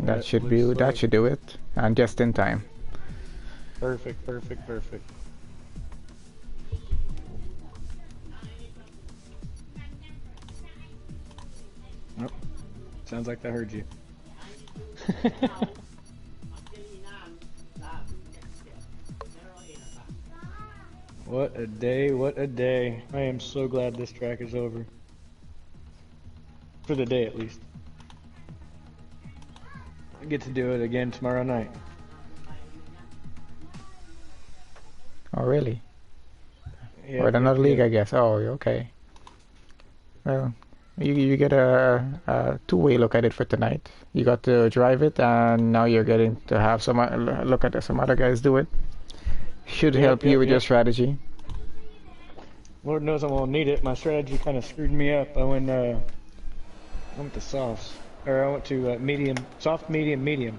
That should be that should do it, and just in time. Perfect, perfect, perfect. Oh, sounds like I heard you. What a day, what a day. I am so glad this track is over. For the day, at least. I get to do it again tomorrow night. Oh, really? Yeah, Or at another league, yeah. I guess. Oh, okay. Well, you get a two-way look at it for tonight. You got to drive it, and now you're getting to have some look at some other guys do it. Should help Yep, you yep, with your yep. strategy. Lord knows I won't need it. My strategy kind of screwed me up. I went to softs. Or I went to medium, soft, medium, medium.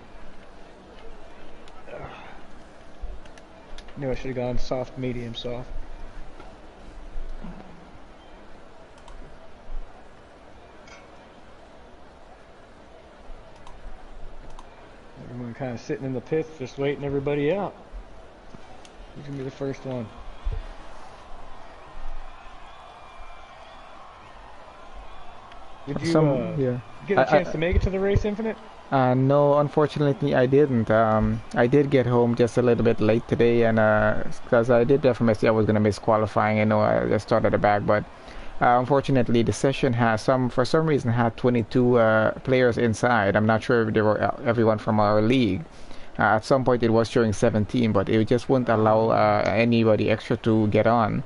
Knew I should have gone soft, medium, soft. Everyone kind of sitting in the pits, just waiting everybody out. Who's gonna be the first one? Did you Yeah. get a chance to make it to the race, Infinite? No, unfortunately, I didn't. I did get home just a little bit late today, and because I did definitely say I was gonna miss qualifying. I know I just started the back, but unfortunately, the session has for some reason had 22 players inside. I'm not sure if they were everyone from our league. At some point, it was showing 17, but it just wouldn't allow anybody extra to get on.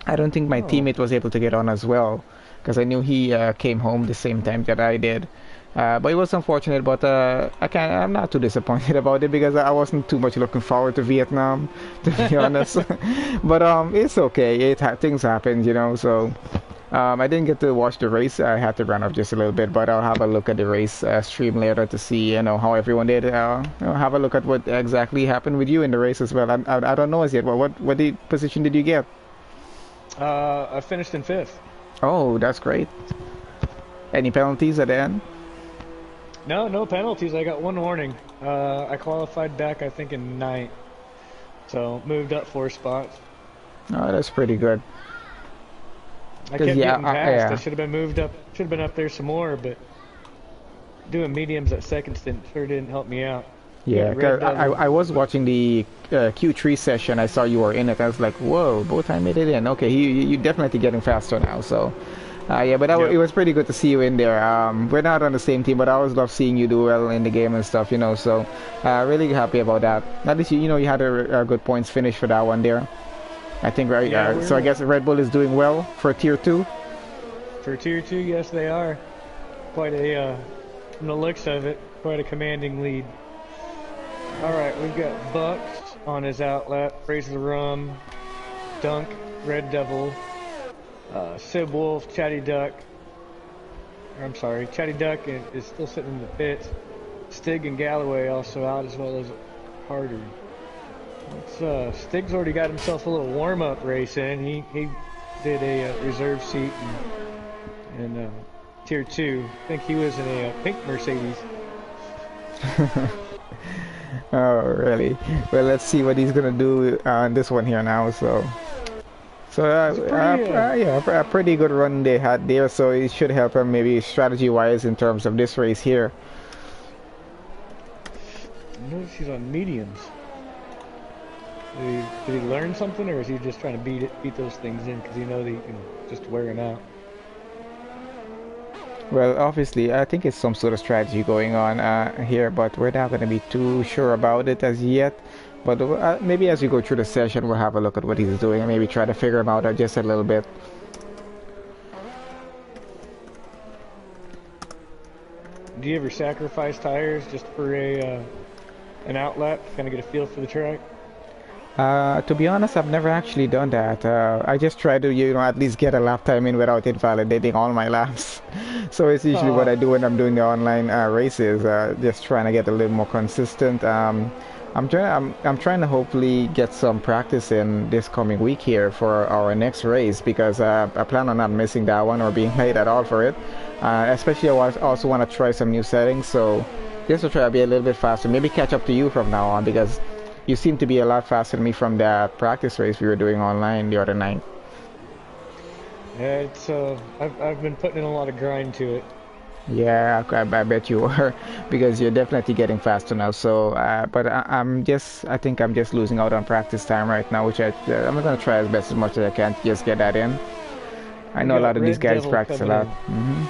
I don't think my Oh. teammate was able to get on as well, because I knew he came home the same time that I did. But it was unfortunate, but I'm not too disappointed about it because I wasn't too much looking forward to Vietnam, to be honest. But it's okay. Things happen, you know. So I didn't get to watch the race. I had to run off just a little bit, but I'll have a look at the race stream later to see, how everyone did. Have a look at what exactly happened with you in the race as well. I don't know as yet. What position did you get? I finished in 5th. Oh, that's great. Any penalties at the end? No, no penalties. I got one warning. I qualified back, I think, in 9th. So, moved up 4 spots. Oh, that's pretty good. I kept getting past. Yeah. I should have been moved up. Should have been up there some more, but doing mediums at second stint sure didn't help me out. Yeah, Red 'cause I was watching the Q3 session. I saw you were in it. I was like, whoa, both I made it in. Okay, you definitely getting faster now. So, yeah, but Yep. it was pretty good to see you in there. We're not on the same team, but I always love seeing you do well in the game and stuff, So, really happy about that. At least you had a good points finish for that one there. I think right. Yeah, So I guess Red Bull is doing well for Tier 2. For Tier 2, yes, they are. Quite a, from the looks of it, quite a commanding lead. Alright, we've got Bucks on his outlet, Fraser Rum, Dunk, Red Devil, Sib Wolf, Chatty Duck. I'm sorry, Chatty Duck is still sitting in the pits. Stig and Galloway also out, as well as Harder. Stig's already got himself a little warm-up race in. He did a reserve seat in Tier 2. I think he was in a pink Mercedes. Oh, really? Well, let's see what he's gonna do on this one here now. So yeah, a pretty good run they had there. So it should help him maybe strategy-wise in terms of this race here. Notice he's on mediums. Did he learn something, or is he just trying to beat those things in because he knows he can just wear them out? Well, obviously, I think it's some sort of strategy going on here, but we're not going to be too sure about it as yet. But maybe as we go through the session, we'll have a look at what he's doing and maybe try to figure him out just a little bit. Do you ever sacrifice tires just for an outlet, kind of get a feel for the track? To be honest, I've never actually done that. I just try to, at least get a lap time in without invalidating all my laps. So it's usually what I do when I'm doing the online races, just trying to get a little more consistent. I'm trying to hopefully get some practice in this coming week here for our next race because I plan on not missing that one or being late at all for it. Especially I also want to try some new settings. So just to try to be a little bit faster. Maybe catch up to you from now on because you seem to be a lot faster than me from that practice race we were doing online the other night. Yeah, it's I've been putting in a lot of grind to it. Yeah, I bet you are because you're definitely getting faster now. So, but I think I'm just losing out on practice time right now, which I'm gonna try as best as much as I can to just get that in. I We know a got lot of these Red guys Devil practice a coming lot. in.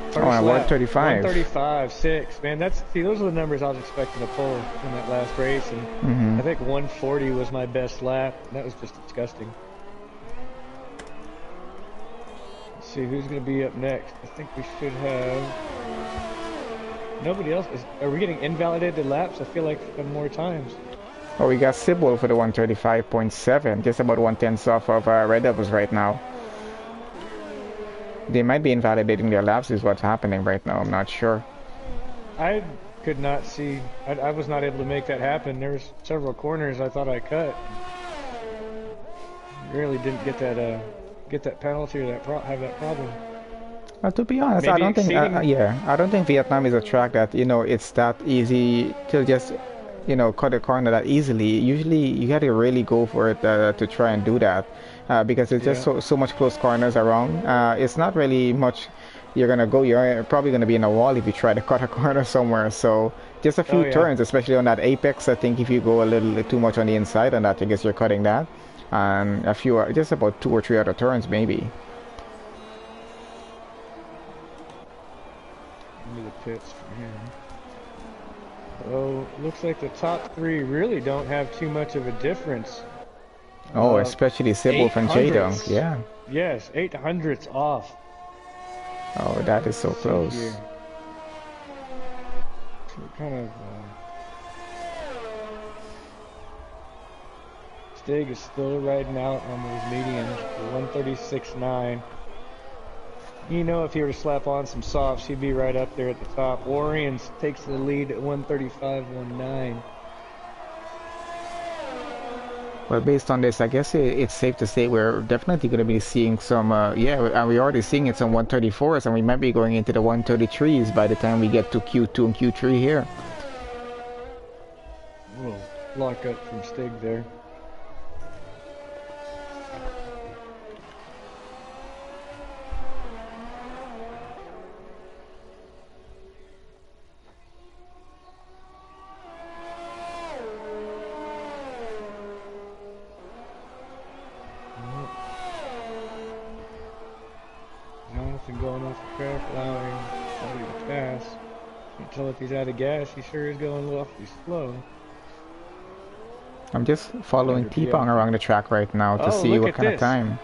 Oh, First and lap, 135. 135, 6. Man, those are the numbers I was expecting to pull in that last race, and I think 140 was my best lap. That was just disgusting. Let's see who's going to be up next. I think we should have nobody else. Are we getting invalidated laps? I feel like more times. Oh, we got Sybil for the 135.7, just about 1/10 off of Red Devils right now. They might be invalidating their laps is what's happening right now. I'm not sure. I could not see. I was not able to make that happen. There was several corners I thought I cut. Really didn't get that penalty or have that problem. To be honest, Maybe I don't think. I don't think Vietnam is a track that it's that easy to just cut a corner that easily. Usually, you got to really go for it to try and do that. Because it's just so much close corners around. It's not really much you're gonna go. You're probably gonna be in a wall if you try to cut a corner somewhere. So just a few turns, especially on that apex. I think if you go a little too much on the inside on that, I guess you're cutting that. And a few, just about 2 or 3 other turns maybe. Into the pits from here. Oh, looks like the top 3 really don't have too much of a difference. Oh, especially Sybil and J-Dunk, yeah. Yes, 800s off. Oh, that is so close. So kind of Stig is still riding out on those mediums, 136.9. If he were to slap on some softs, he'd be right up there at the top. Orions takes the lead at 135.19. Well, based on this, I guess it's safe to say we're definitely going to be seeing some, and we're already seeing it some 134s, and we might be going into the 133s by the time we get to Q2 and Q3 here. A little lock up from Stig there. Going off the track, allowing somebody to pass. Can't tell if he's out of gas. He sure is going a little awfully slow. I'm just following T-Pong around the track right now to see what kind of time.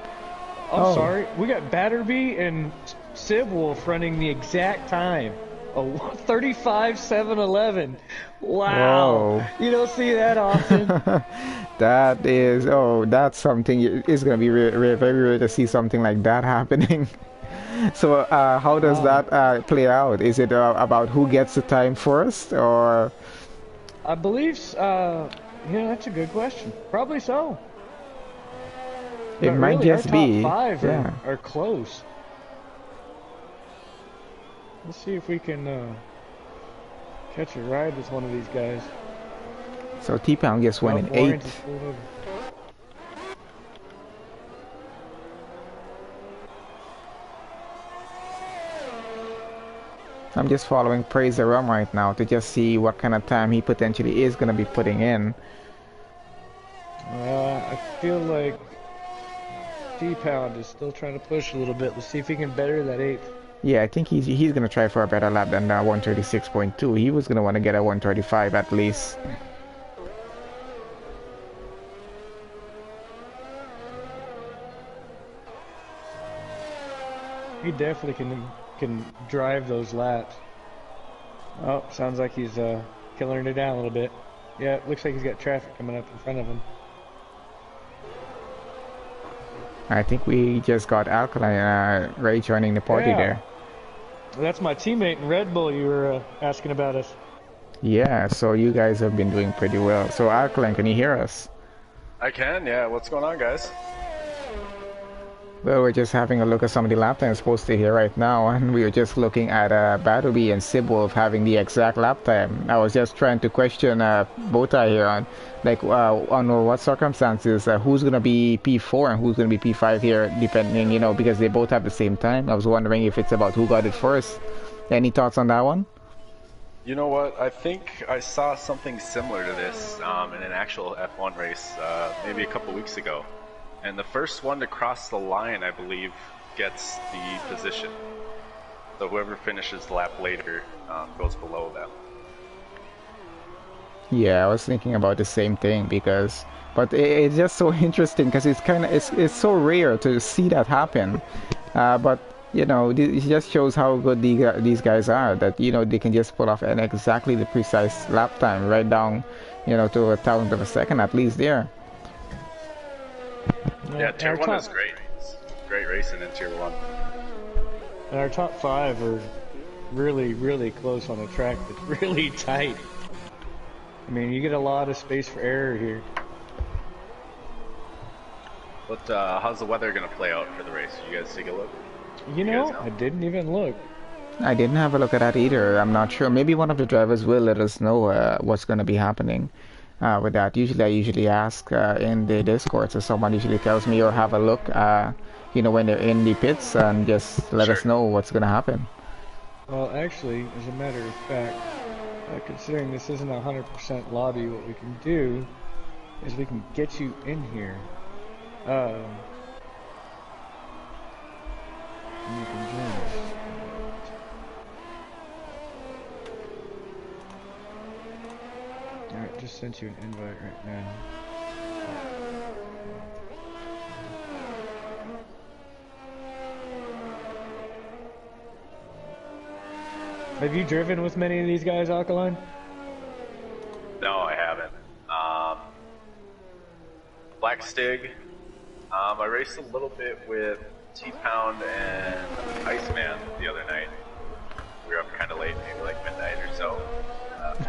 I'm sorry. We got Batterby and Sibwolf running the exact time. A 35.711. Wow. Whoa. You don't see that often. That's something. It's going to be very rare to see something like that happening. So how does that play out? Is it about who gets the time first, or? I believe, that's a good question. Probably so. It but might really, just be. Top 5 are close. Let's see if we can catch a ride with one of these guys. So T-Pound just went in 8th. I'm just following Praise the Rum right now to just see what kind of time he potentially is going to be putting in. I feel like T-Pound is still trying to push a little bit. Let's see if he can better that 8th. Yeah, I think he's going to try for a better lap than 136.2. He was going to want to get a 135 at least. He definitely can drive those laps. Oh, sounds like he's killing it down a little bit. Yeah, it looks like he's got traffic coming up in front of him. I think we just got Alkaline Ray joining the party there. That's my teammate in Red Bull you were asking about us. Yeah, so you guys have been doing pretty well. So Alkaline, can you hear us? I can, yeah. What's going on, guys? Well, we're just having a look at some of the lap times posted here right now, and we are just looking at Battleby and Sibwolf having the exact lap time. I was just trying to question Bota here on, like, under what circumstances, who's gonna be P4 and who's gonna be P5 here, depending, because they both have the same time. I was wondering if it's about who got it first. Any thoughts on that one? You know what? I think I saw something similar to this in an actual F1 race maybe a couple weeks ago. And the first one to cross the line, I believe, gets the position. So whoever finishes the lap later goes below them. Yeah, I was thinking about the same thing but it's just so interesting because it's so rare to see that happen. But it just shows how good these guys are. That they can just pull off exactly the precise lap time, right down, to a thousandth of a second at least there. Yeah, Tier 1 is great. It's great racing in Tier 1. And our top 5 are really, really close on a track that's really tight. I mean, you get a lot of space for error here. But how's the weather going to play out for the race? You guys take a look? I didn't even look. I didn't have a look at that either. I'm not sure. Maybe one of the drivers will let us know what's going to be happening. With that, I usually ask in the Discord, so someone usually tells me or have a look, when they're in the pits, and just let us know what's gonna happen. Well, actually, as a matter of fact, considering this isn't a 100% lobby, what we can do is we can get you in here. And you can join us. Alright, just sent you an invite right now. Have you driven with many of these guys, Alkaline? No, I haven't. Black Stig. I raced a little bit with T-Pound and Iceman the other night. We were up kind of late, maybe like midnight or so.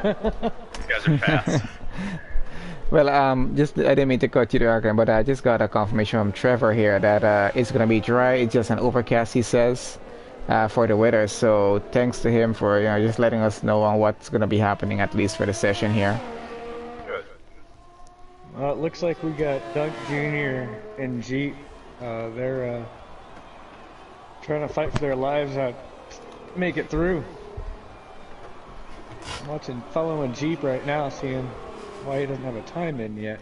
These guys are fast. Well, I didn't mean to cut you there, but I just got a confirmation from Trevor here that it's gonna be dry. It's just an overcast, he says, for the weather. So thanks to him for just letting us know on what's gonna be happening, at least for the session here. Good. Well, it looks like we got Doug Jr. and Jeep. They're trying to fight for their lives to make it through. I'm following Jeep right now, seeing why he doesn't have a time in yet.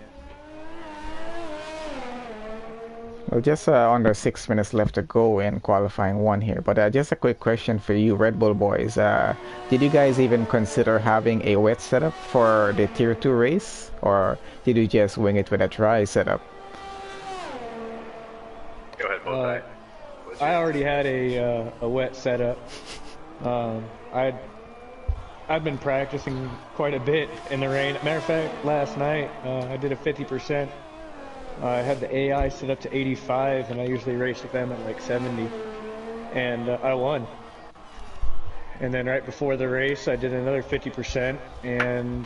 Well, just under 6 minutes left to go in qualifying one here. But just a quick question for you, Red Bull boys. Did you guys even consider having a wet setup for the Tier 2 race? Or did you just wing it with a dry setup? Go ahead, both. I already had a wet setup. I've been practicing quite a bit in the rain. Matter of fact, last night I did a 50%. I had the AI set up to 85, and I usually race with them at like 70, and I won. And then right before the race, I did another 50% and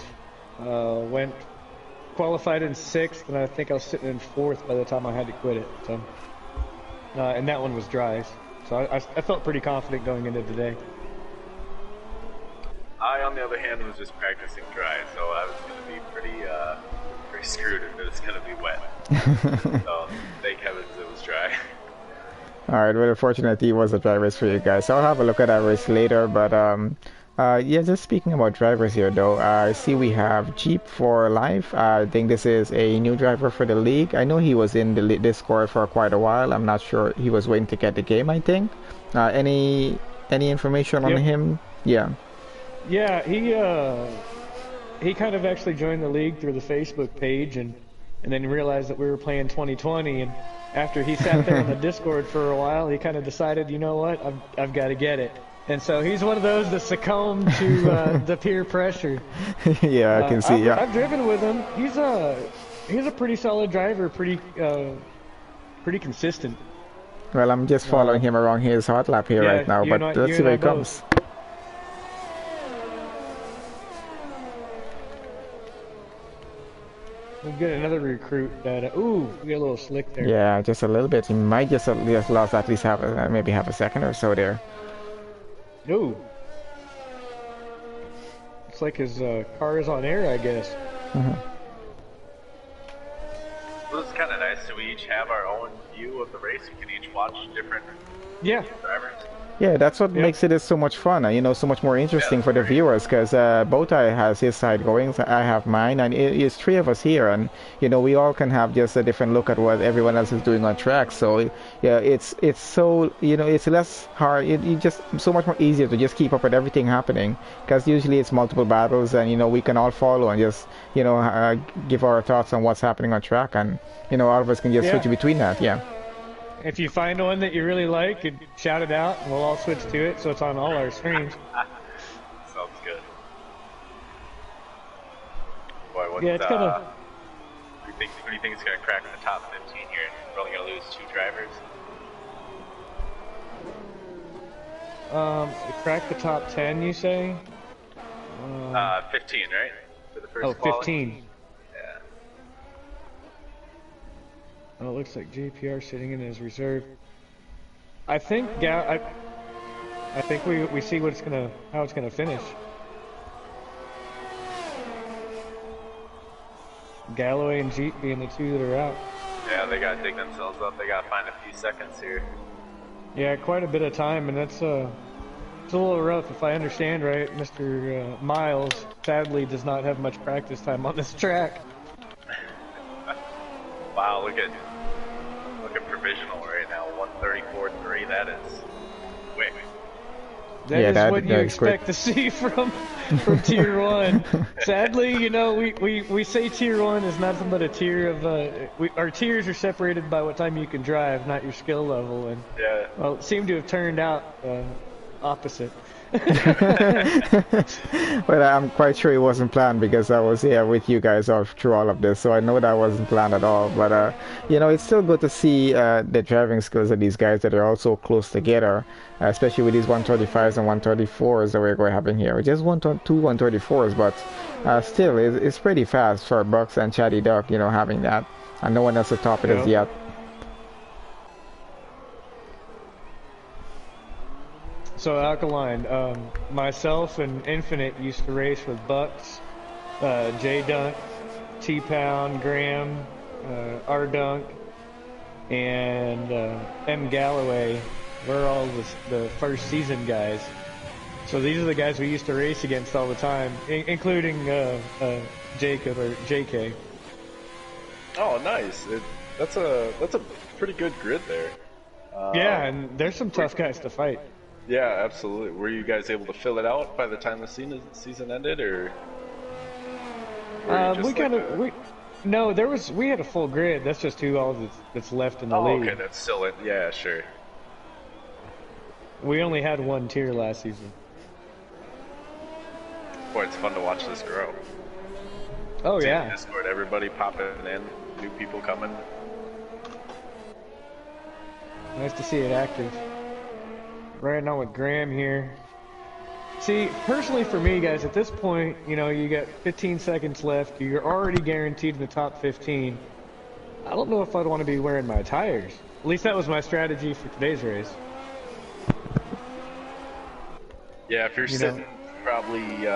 qualified in 6th, and I think I was sitting in 4th by the time I had to quit it. So, and that one was dry, so I felt pretty confident going into today. I, on the other hand, was just practicing dry, so I was going to be pretty screwed if it was going to be wet. So, thank heavens it was dry. Alright, well, unfortunately it was a dry race for you guys. So I'll have a look at that race later, but yeah, just speaking about drivers here though, I see we have Jeep for life. I think this is a new driver for the league. I know he was in the Discord for quite a while. I'm not sure. He was waiting to get the game, I think. Any information on him? Yeah. Yeah, he kind of actually joined the league through the Facebook page, and then realized that we were playing 2020, and after he sat there on the Discord for a while, he kind of decided, you know what, I've got to get it. And so he's one of those that succumbed to the peer pressure. Yeah, I can see. Yeah, I've driven with him. He's a pretty solid driver, pretty consistent. Well, I'm just following him around his hot lap here right now, but let's see where he comes. We've got another recruit that. Ooh, we got a little slick there. Yeah, just a little bit. He might just lost at least maybe half a second or so there. Ooh. Looks like his car is on air, I guess. Well, this is kind of nice. So we each have our own view of the race. We can each watch different Yeah. drivers. Yeah, that's what makes it so much fun, you know, so much more interesting for the viewers, because Bowtie has his side going, so I have mine, and it's three of us here, and you know, we all can have just a different look at what everyone else is doing on track. So yeah, it's so, you know, it's less hard. It just so much more easier to just keep up with everything happening, because usually it's multiple battles, and you know, we can all follow and just, you know, give our thoughts on what's happening on track, and you know, all of us can just switch between that. Yeah. If you find one that you really like, you shout it out, and we'll all switch to it, so it's on all our streams. Sounds good. Boy, what, it's gonna. Who do you think is gonna crack in the top 15 here? We're only gonna lose 2 drivers. Crack the top 10, you say? 15, right? For the first 15. Yeah. Oh, it looks like JPR sitting in his reserve. I think I think we see how it's gonna finish. Galloway and Jeep being the two that are out. Yeah, they gotta dig themselves up. They gotta find a few seconds here. Yeah, quite a bit of time, and that's it's a little rough. If I understand right, Mr. Miles sadly does not have much practice time on this track. Wow, look at provisional right now, 134.3. That is quick. That is what you expect to see from Tier 1. Sadly, you know, we say Tier 1 is nothing but a tier of our tiers are separated by what time you can drive, not your skill level, and well, it seemed to have turned out opposite. But I'm quite sure it wasn't planned, because I was here with you guys all through all of this, so I know that wasn't planned at all. But you know, it's still good to see the driving skills of these guys that are all so close together, especially with these 135s and 134s that we're having here. Just 134s, but still, it's pretty fast for Bucks and Chatty Duck, you know, having that, and no one else to top it as yet. So Alkaline, myself and Infinite used to race with Bucks, J Dunk, T Pound, Graham, R Dunk, and M Galloway. We're all the first season guys. So these are the guys we used to race against all the time, including Jacob or JK. Oh, nice. That's a pretty good grid there. Yeah, and there's some tough guys to fight. Yeah, absolutely. Were you guys able to fill it out by the time the season ended, or? No, we had a full grid. That's just all that's left in the league. Okay, that's still it. Yeah, sure. We only had one tier last season. Boy, it's fun to watch this grow. Oh yeah. Discord, everybody popping in, new people coming. Nice to see it active. Riding on with Graham here. See, personally for me, guys, at this point, you know, you got 15 seconds left. You're already guaranteed in the top 15. I don't know if I'd want to be wearing my tires. At least that was my strategy for today's race. Yeah, if you're sitting probably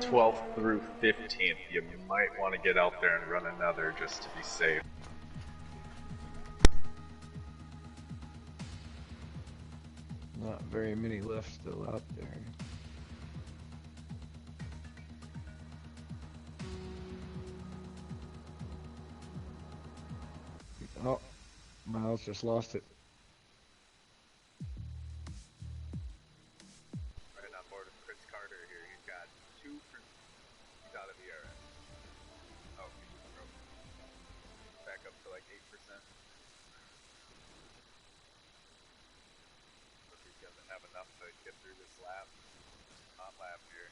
12th through 15th, you might want to get out there and run another just to be safe. Not very many left still out there. Oh, Miles just lost it. Right on board with Chris Carter here. He's got 2 for he's out of the RS. Oh, he just broke. Back up to like 8%. He doesn't have enough to get through this lap. Not lap here.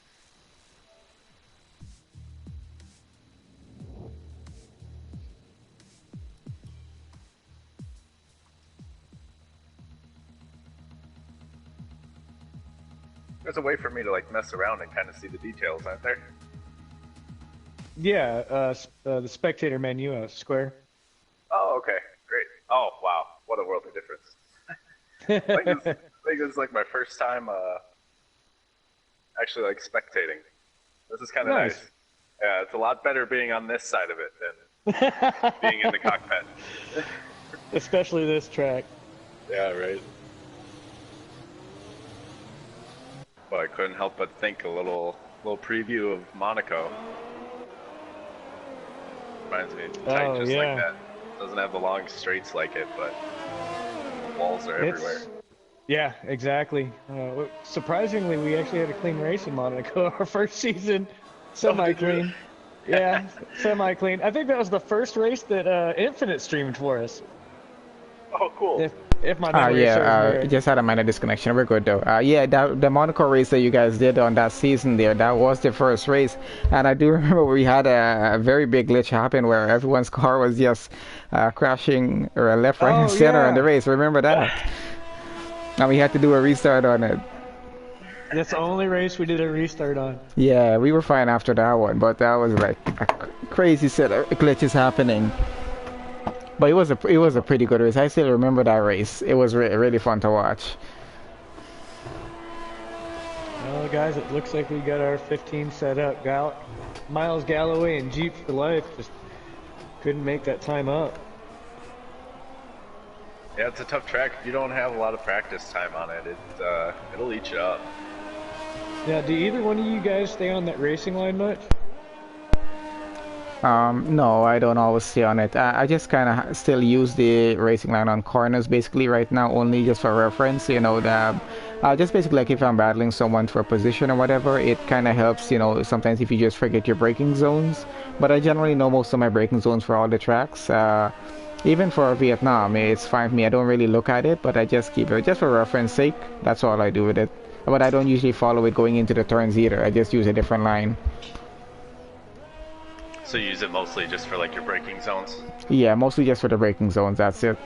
There's a way for me to like mess around and kind of see the details, aren't there? Yeah, the spectator menu, square. Oh, okay, great. Oh, wow, what a world of difference. I think this is like my first time actually like spectating. This is kind of nice. Nice. Yeah, it's a lot better being on this side of it than being in the cockpit. Especially this track. Yeah, right. Well, I couldn't help but think a little preview of Monaco. Reminds me, tight Oh just like yeah. that. Doesn't have the long straights like it, but the walls are everywhere. It's yeah, exactly. Surprisingly, we actually had a clean race in Monaco our first season, Oh, did you? semi-clean. Yeah, semi-clean. I think that was the first race that Infinite streamed for us, Oh, cool. if my memory Yeah, serves me it right. just had a minor disconnection. We're good though. Yeah, the Monaco race that you guys did on that season there, that was the first race. And I do remember we had a very big glitch happen where everyone's car was just crashing or left, right, and Oh center in the yeah, race. Remember that? And we had to do a restart on it. that's the only race we did a restart on. Yeah, we were fine after that one, but that was like a crazy set of glitches happening. But it was a pretty good race. I still remember that race. It was really fun to watch. Well, guys, it looks like we got our 15 set up. Miles Galloway and Jeep for life just couldn't make that time up. Yeah, it's a tough track. If you don't have a lot of practice time on it, it'll eat you up. Now, do either one of you guys stay on that racing line much? No, I don't always stay on it. I just kind of still use the racing line on corners basically right now, only just for reference. Just basically like if I'm battling someone for a position or whatever, it kind of helps. Sometimes if you just forget your braking zones. But I generally know most of my braking zones for all the tracks. Even for Vietnam, it's fine for me. I don't really look at it, but I just keep it just for reference sake. That's all I do with it. But I don't usually follow it going into the turns either. I just use a different line. So you use it mostly just for like your braking zones? Yeah, mostly just for the braking zones. That's it.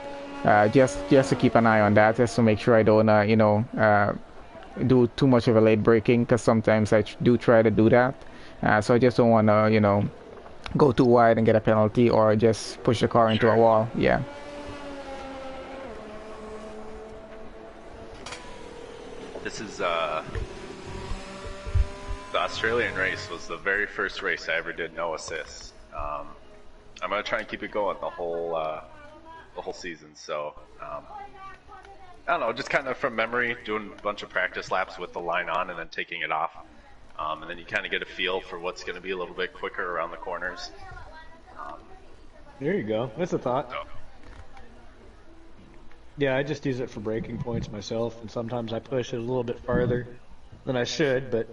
Just to keep an eye on that, just to make sure I don't, do too much of a late braking, because sometimes I do try to do that. So I just don't want to, go too wide and get a penalty, or just push the car into a wall. Yeah. This is the Australian race was the very first race I ever did no assists. I'm gonna try and keep it going the whole season. So I don't know, just kind of from memory, doing a bunch of practice laps with the line on and then taking it off, and then you kind of get a feel for what's going to be a little bit quicker around the corners. There you go. That's a thought. So, Yeah, I just use it for braking points myself, and sometimes I push it a little bit farther than I should, but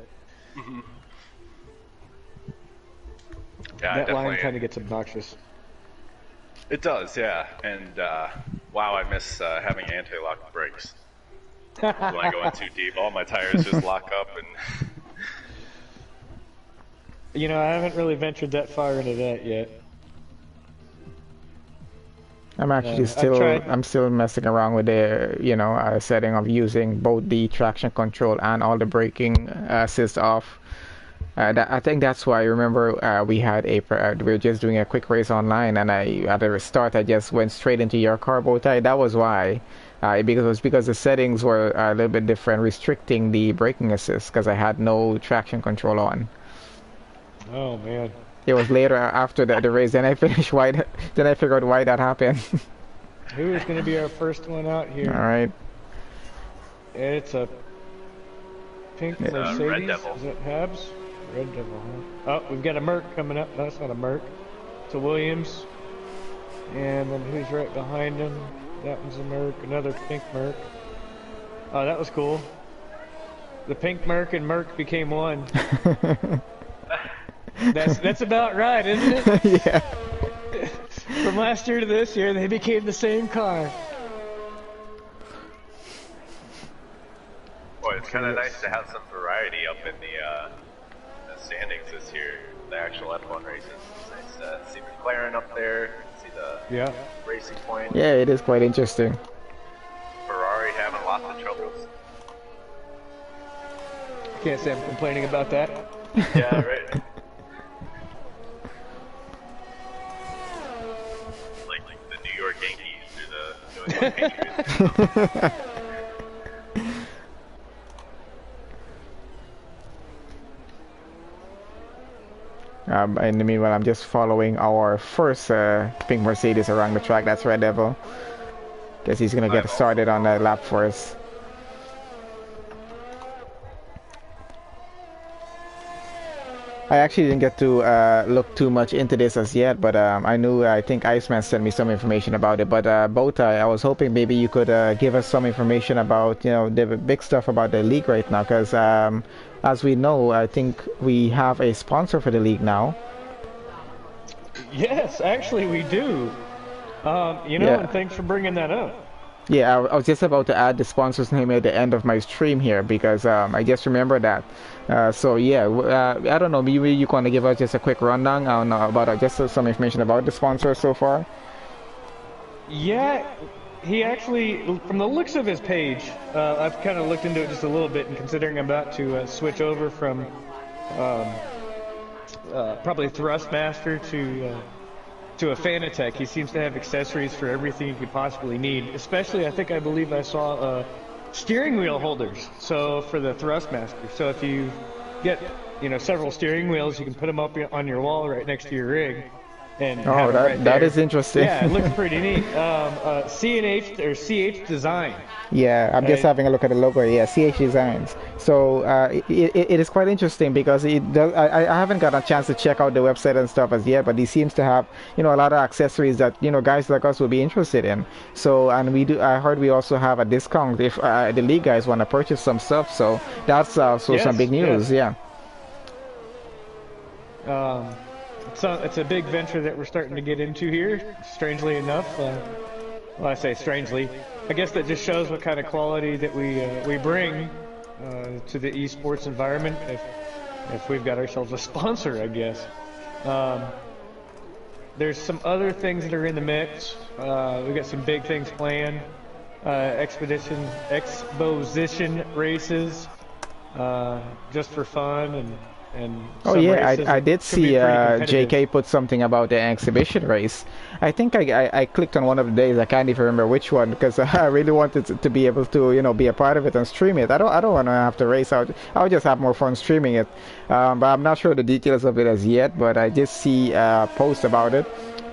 yeah, that line definitely. kind of gets obnoxious. It does, yeah. And wow, I miss having anti-lock brakes. When I go in too deep, all my tires just lock up and. I haven't really ventured that far into that yet. I'm actually I've I'm tried. still messing around with the, setting of using both the traction control and all the braking assist off. I think that's why I remember we were just doing a quick race online, and at the start I just went straight into your car, Bowtie. That was why, because the settings were a little bit different, restricting the braking assist because I had no traction control on. Oh man. It was later after the race, then I finished then I figured why that happened. Who is going to be our first one out All here? right. It's a pink Red Mercedes. Devil. Is it Habs? Red Devil, huh? Oh, we've got a Merc coming up. No, that's not a Merc. It's a Williams. And then who's right behind him? That one's a Merc. Another pink Merc. Oh, that was cool. The pink Merc and Merc became one. That's about right, isn't it? Yeah. From last year to this year, they became the same car. Boy, it's kind of nice to have some variety up in the standings this year. The actual F1 races. It's nice to see McLaren up there, see the Yeah. Racing Point, Yeah, it is quite interesting. Ferrari having lots of troubles. Can't say I'm complaining about that. Yeah, right. In the meanwhile, I'm just following our first pink Mercedes around the track. That's Red Devil. Guess he's gonna get started on that lap for us. I actually didn't get to look too much into this as yet, but I think Iceman sent me some information about it. But Bowtie, I was hoping maybe you could give us some information about, you know, the big stuff about the league right now, because as we know, I think we have a sponsor for the league now. Yes, actually we do. You know, and thanks for bringing that up. Yeah, I was just about to add the sponsor's name at the end of my stream here because I just remember that. So yeah, I don't know, maybe you want to give us just a quick rundown on about just some information about the sponsor so far? Yeah, he actually, from the looks of his page, I've kind of looked into it just a little bit, and considering I'm about to switch over from probably Thrustmaster to a Fanatec. He seems to have accessories for everything you could possibly need. Especially, I believe I saw steering wheel holders. So for the Thrustmaster. So if you get, you know, several steering wheels, you can put them up on your wall right next to your rig. And oh, that is interesting. Yeah, it looks pretty neat. C&H or CH Design. Yeah, I'm just having a look at the logo. Yeah, CH Designs. So it is quite interesting because it does. I haven't got a chance to check out the website and stuff as yet, but he seems to have, you know, a lot of accessories that, you know, guys like us would be interested in. So, and we do. I heard we also have a discount if the league guys want to purchase some stuff. So that's also some big news. Yes. Yeah. It's a big venture that we're starting to get into here, strangely enough. Well, I say strangely. I guess that just shows what kind of quality that we bring to the esports environment if we've got ourselves a sponsor, I guess. There's some other things that are in the mix. We've got some big things planned. Exposition races, just for fun and oh yeah, I did see JK put something about the exhibition race. I think I clicked on one of the days. I can't even remember which one because I really wanted to be able to, you know, be a part of it and stream it. I don't want to have to race out. I'll just have more fun streaming it. But I'm not sure the details of it as yet. But I did see a post about it.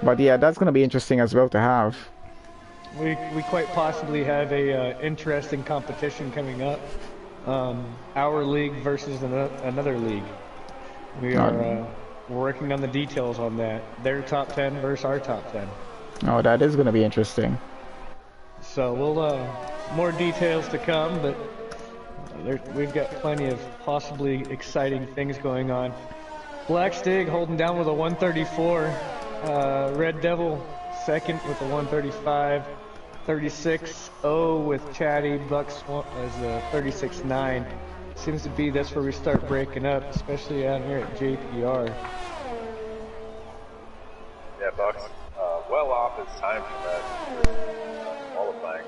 But yeah, that's going to be interesting as well to have. We quite possibly have a interesting competition coming up. Our league versus another league. We are working on the details on that. Their top 10 versus our top 10. Oh, that is going to be interesting. So we'll more details to come, but we've got plenty of possibly exciting things going on. Black Stig holding down with a 134. Red Devil second with a 135. 36-0 with Chatty. Bucks as a 36-9. Seems to be that's where we start breaking up, especially down here at JPR. Yeah, Bucks, well off his time for that qualifying.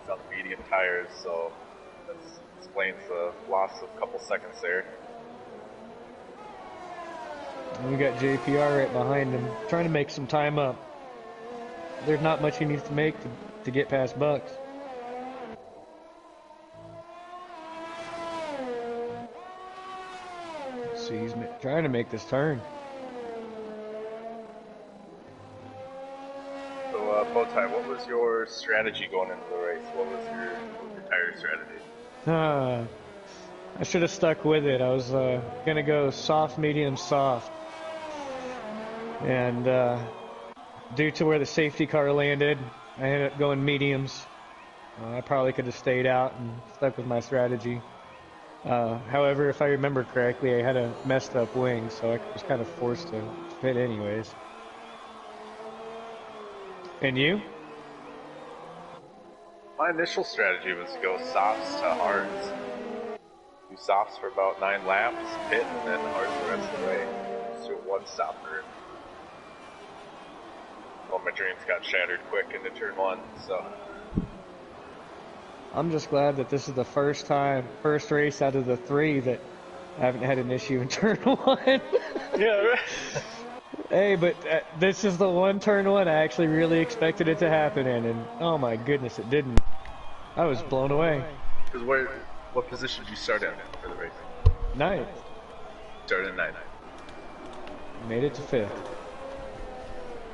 He's on the medium tires, so that explains the loss of a couple seconds there. And we got JPR right behind him, trying to make some time up. There's not much he needs to make to get past Bucks. Let's see, he's trying to make this turn. So, Bowtie, what was your strategy going into the race? What was your tire strategy? I should have stuck with it. I was gonna go soft, medium, soft. And due to where the safety car landed, I ended up going mediums. I probably could have stayed out and stuck with my strategy. However, if I remember correctly, I had a messed up wing, so I was kind of forced to pit anyways. And you? My initial strategy was to go softs to hards. Do softs for about 9 laps, pit, and then hards the rest of the way. Just do one stopper. Well, my dreams got shattered quick into turn 1, so. I'm just glad that this is the first race out of the 3 that I haven't had an issue in turn 1. Yeah, right. Hey, but this is the one turn one I actually really expected it to happen in, and oh my goodness, it didn't. I was blown away. Because what position did you start in for the race? Ninth. Started in 9th. Made it to 5th.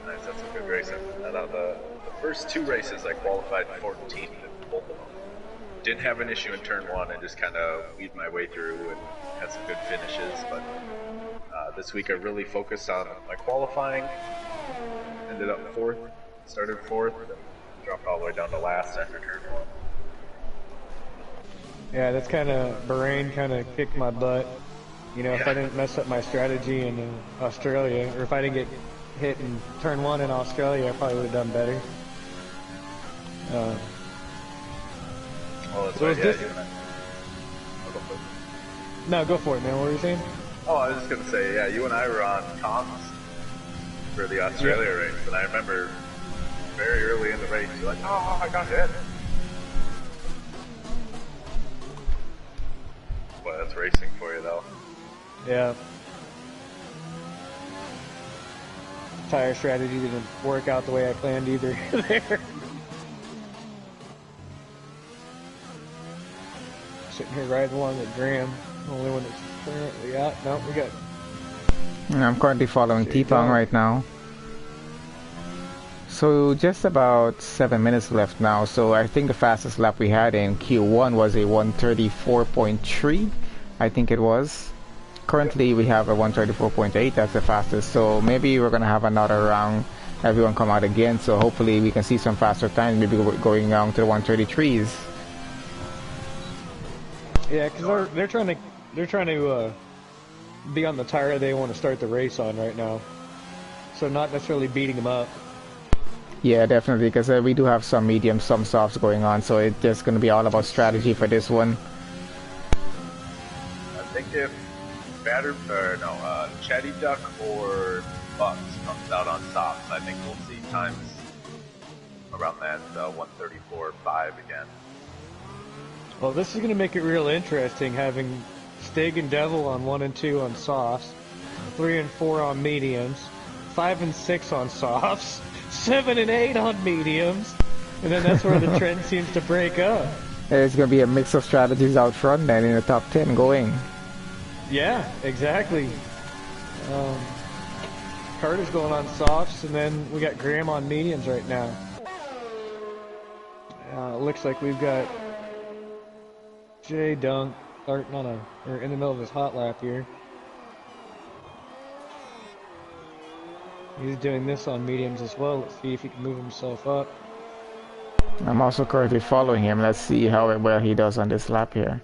Nice, that's a good race. And on the first 2 races, I qualified 14th in both of them. Didn't have an issue in turn 1 and just kind of weaved my way through and had some good finishes. But this week I really focused on my qualifying. Ended up 4th, started 4th, and dropped all the way down to last after turn 1. Yeah, that's kind of, Bahrain kind of kicked my butt. You know, if I didn't mess up my strategy in Australia, or if I didn't get hit in turn 1 in Australia, I probably would have done better. Oh, that's so right, yeah, this... I'll go for it. No, go for it, man. What were you saying? Oh, I was just going to say, yeah, you and I were on comms for the Australia race, and I remember very early in the race, you're like, oh, I got hit. Boy, that's racing for you, though. Yeah. Tire strategy didn't work out the way I planned either there. Sitting here riding along with Graham, the only one that's currently out. No, we got... I'm currently following T-Pong right now. So just about 7 minutes left now. So I think the fastest lap we had in Q1 was a 134.3, I think it was. Currently we have a 134.8, that's the fastest. So maybe we're going to have another round, everyone come out again. So hopefully we can see some faster times, maybe going down to the 133s. Yeah, because they're trying to be on the tire they want to start the race on right now. So not necessarily beating them up. Yeah, definitely, because we do have some mediums, some softs going on, so it's just going to be all about strategy for this one. I think if Chatty Duck or Bucks comes out on softs, I think we'll see times around that 134.5 again. Well, this is going to make it real interesting, having Stig and Devil on 1 and 2 on softs, 3 and 4 on mediums, 5 and 6 on softs, 7 and 8 on mediums, and then that's where the trend seems to break up. There's going to be a mix of strategies out front then in the top 10 going. Yeah, exactly. Carter's going on softs, and then we got Graham on mediums right now. Looks like we've got Jay Dunk starting on or in the middle of his hot lap here. He's doing this on mediums as well. Let's see if he can move himself up. I'm also currently following him. Let's see how well he does on this lap here.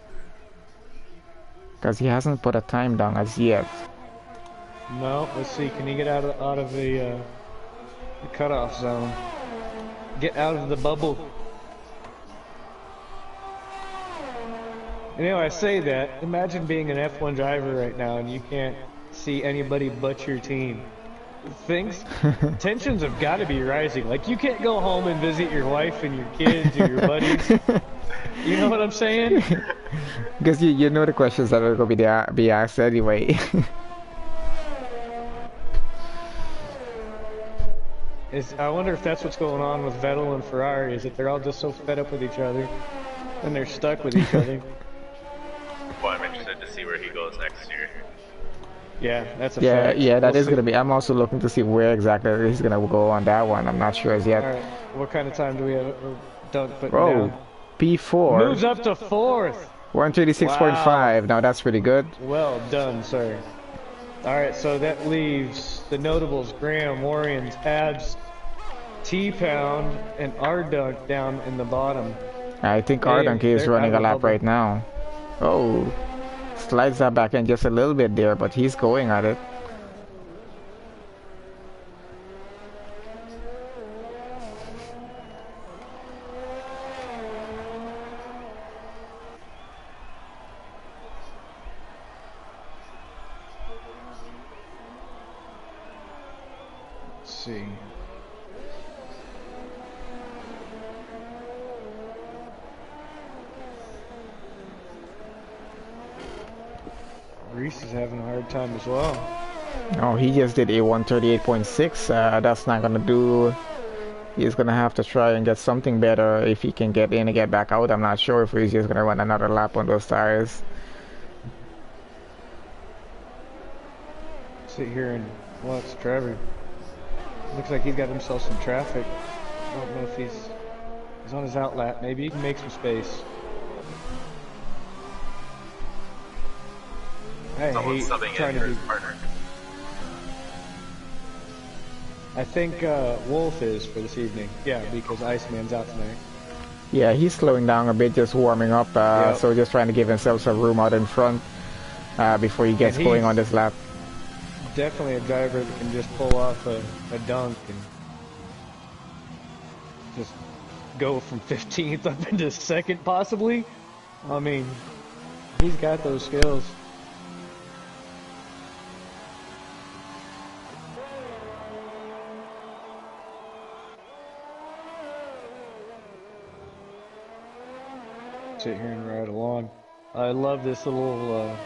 Because he hasn't put a time down as yet. No, let's see. Can he get out of the cutoff zone? Get out of the bubble. You know, I say that. Imagine being an F1 driver right now and you can't see anybody but your team. Tensions have got to be rising. Like, you can't go home and visit your wife and your kids or your buddies. You know what I'm saying? Because you know the questions that are going to be asked anyway. I wonder if that's what's going on with Vettel and Ferrari, is that they're all just so fed up with each other and they're stuck with each other. Well, I'm interested to see where he goes next year. Yeah, that's a fact. Yeah, that is going to be. I'm also looking to see where exactly he's going to go on that one. I'm not sure as yet. All right, what kind of time do we have? Dunk putting down? P4. Moves up to 4th. 136.5. Wow. Now that's pretty good. Well done, sir. All right, so that leaves the notables: Graham, Warriors, Abs, T-Pound, and R-Dunk down in the bottom. I think R-Dunk is running a lap right now. Oh, slides that back in just a little bit there, but he's going at it. Let's see. Reese is having a hard time as well. Oh, he just did a 138.6. That's not gonna do. He's gonna have to try and get something better if he can get in and get back out. I'm not sure if he's just gonna run another lap on those tires. Sit here and watch Trevor. Looks like he's got himself some traffic. I don't know if he's on his outlet. Maybe he can make some space. I hate trying to be partner. I think Wolf is for this evening. Yeah, because Iceman's out tonight. Yeah, he's slowing down a bit, just warming up. So just trying to give himself some room out in front before he gets going on this lap. Definitely a driver that can just pull off a dunk and just go from 15th up into 2nd, possibly. I mean, he's got those skills. Sit here and ride along. I love this little,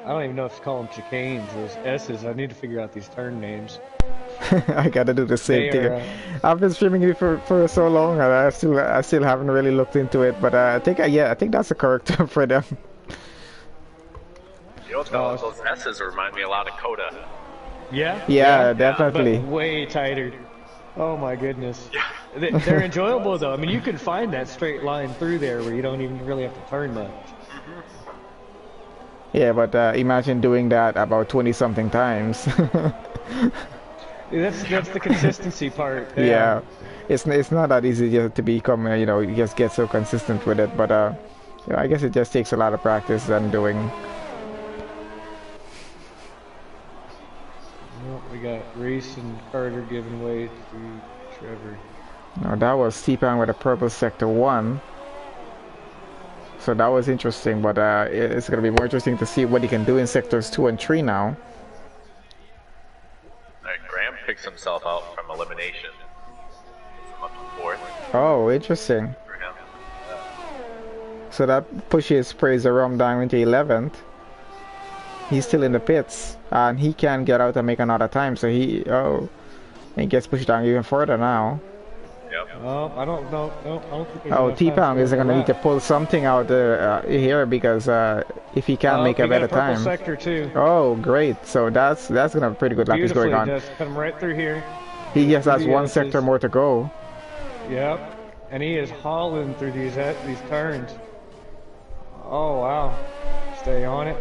I don't even know if to call them chicanes, those S's. I need to figure out these turn names. I gotta do the same thing. I've been streaming it for so long, and I still haven't really looked into it. But I think that's a correct term for them. You know, those S's remind me a lot of Coda. Yeah? Yeah, definitely. But way tighter. Oh my goodness. Yeah. They're enjoyable though. I mean, you can find that straight line through there where you don't even really have to turn much. Yeah, but imagine doing that about 20-something times. That's the consistency part. Yeah, it's not that easy just to become, you just get so consistent with it. But I guess it just takes a lot of practice and doing. Well, we got Reese and Carter giving way to Trevor. No, that was T-Pan with a purple sector 1. So that was interesting, but it's going to be more interesting to see what he can do in sectors 2 and 3 now. Graham picks himself out from elimination. Puts him up to 4th. Oh, interesting. So that pushes Prai's Rum down into 11th. He's still in the pits, and he can get out and make another time. So he gets pushed down even further now. Oh, I don't know. No, I don't think oh, T-Pound is going to need to pull something out here because if he can't make a better time. Sector too. Oh, great! So that's going to have a pretty good lap he's going on. Just come right through here. He just has one sector more to go. Yep, and he is hauling through these turns. Oh wow! Stay on it.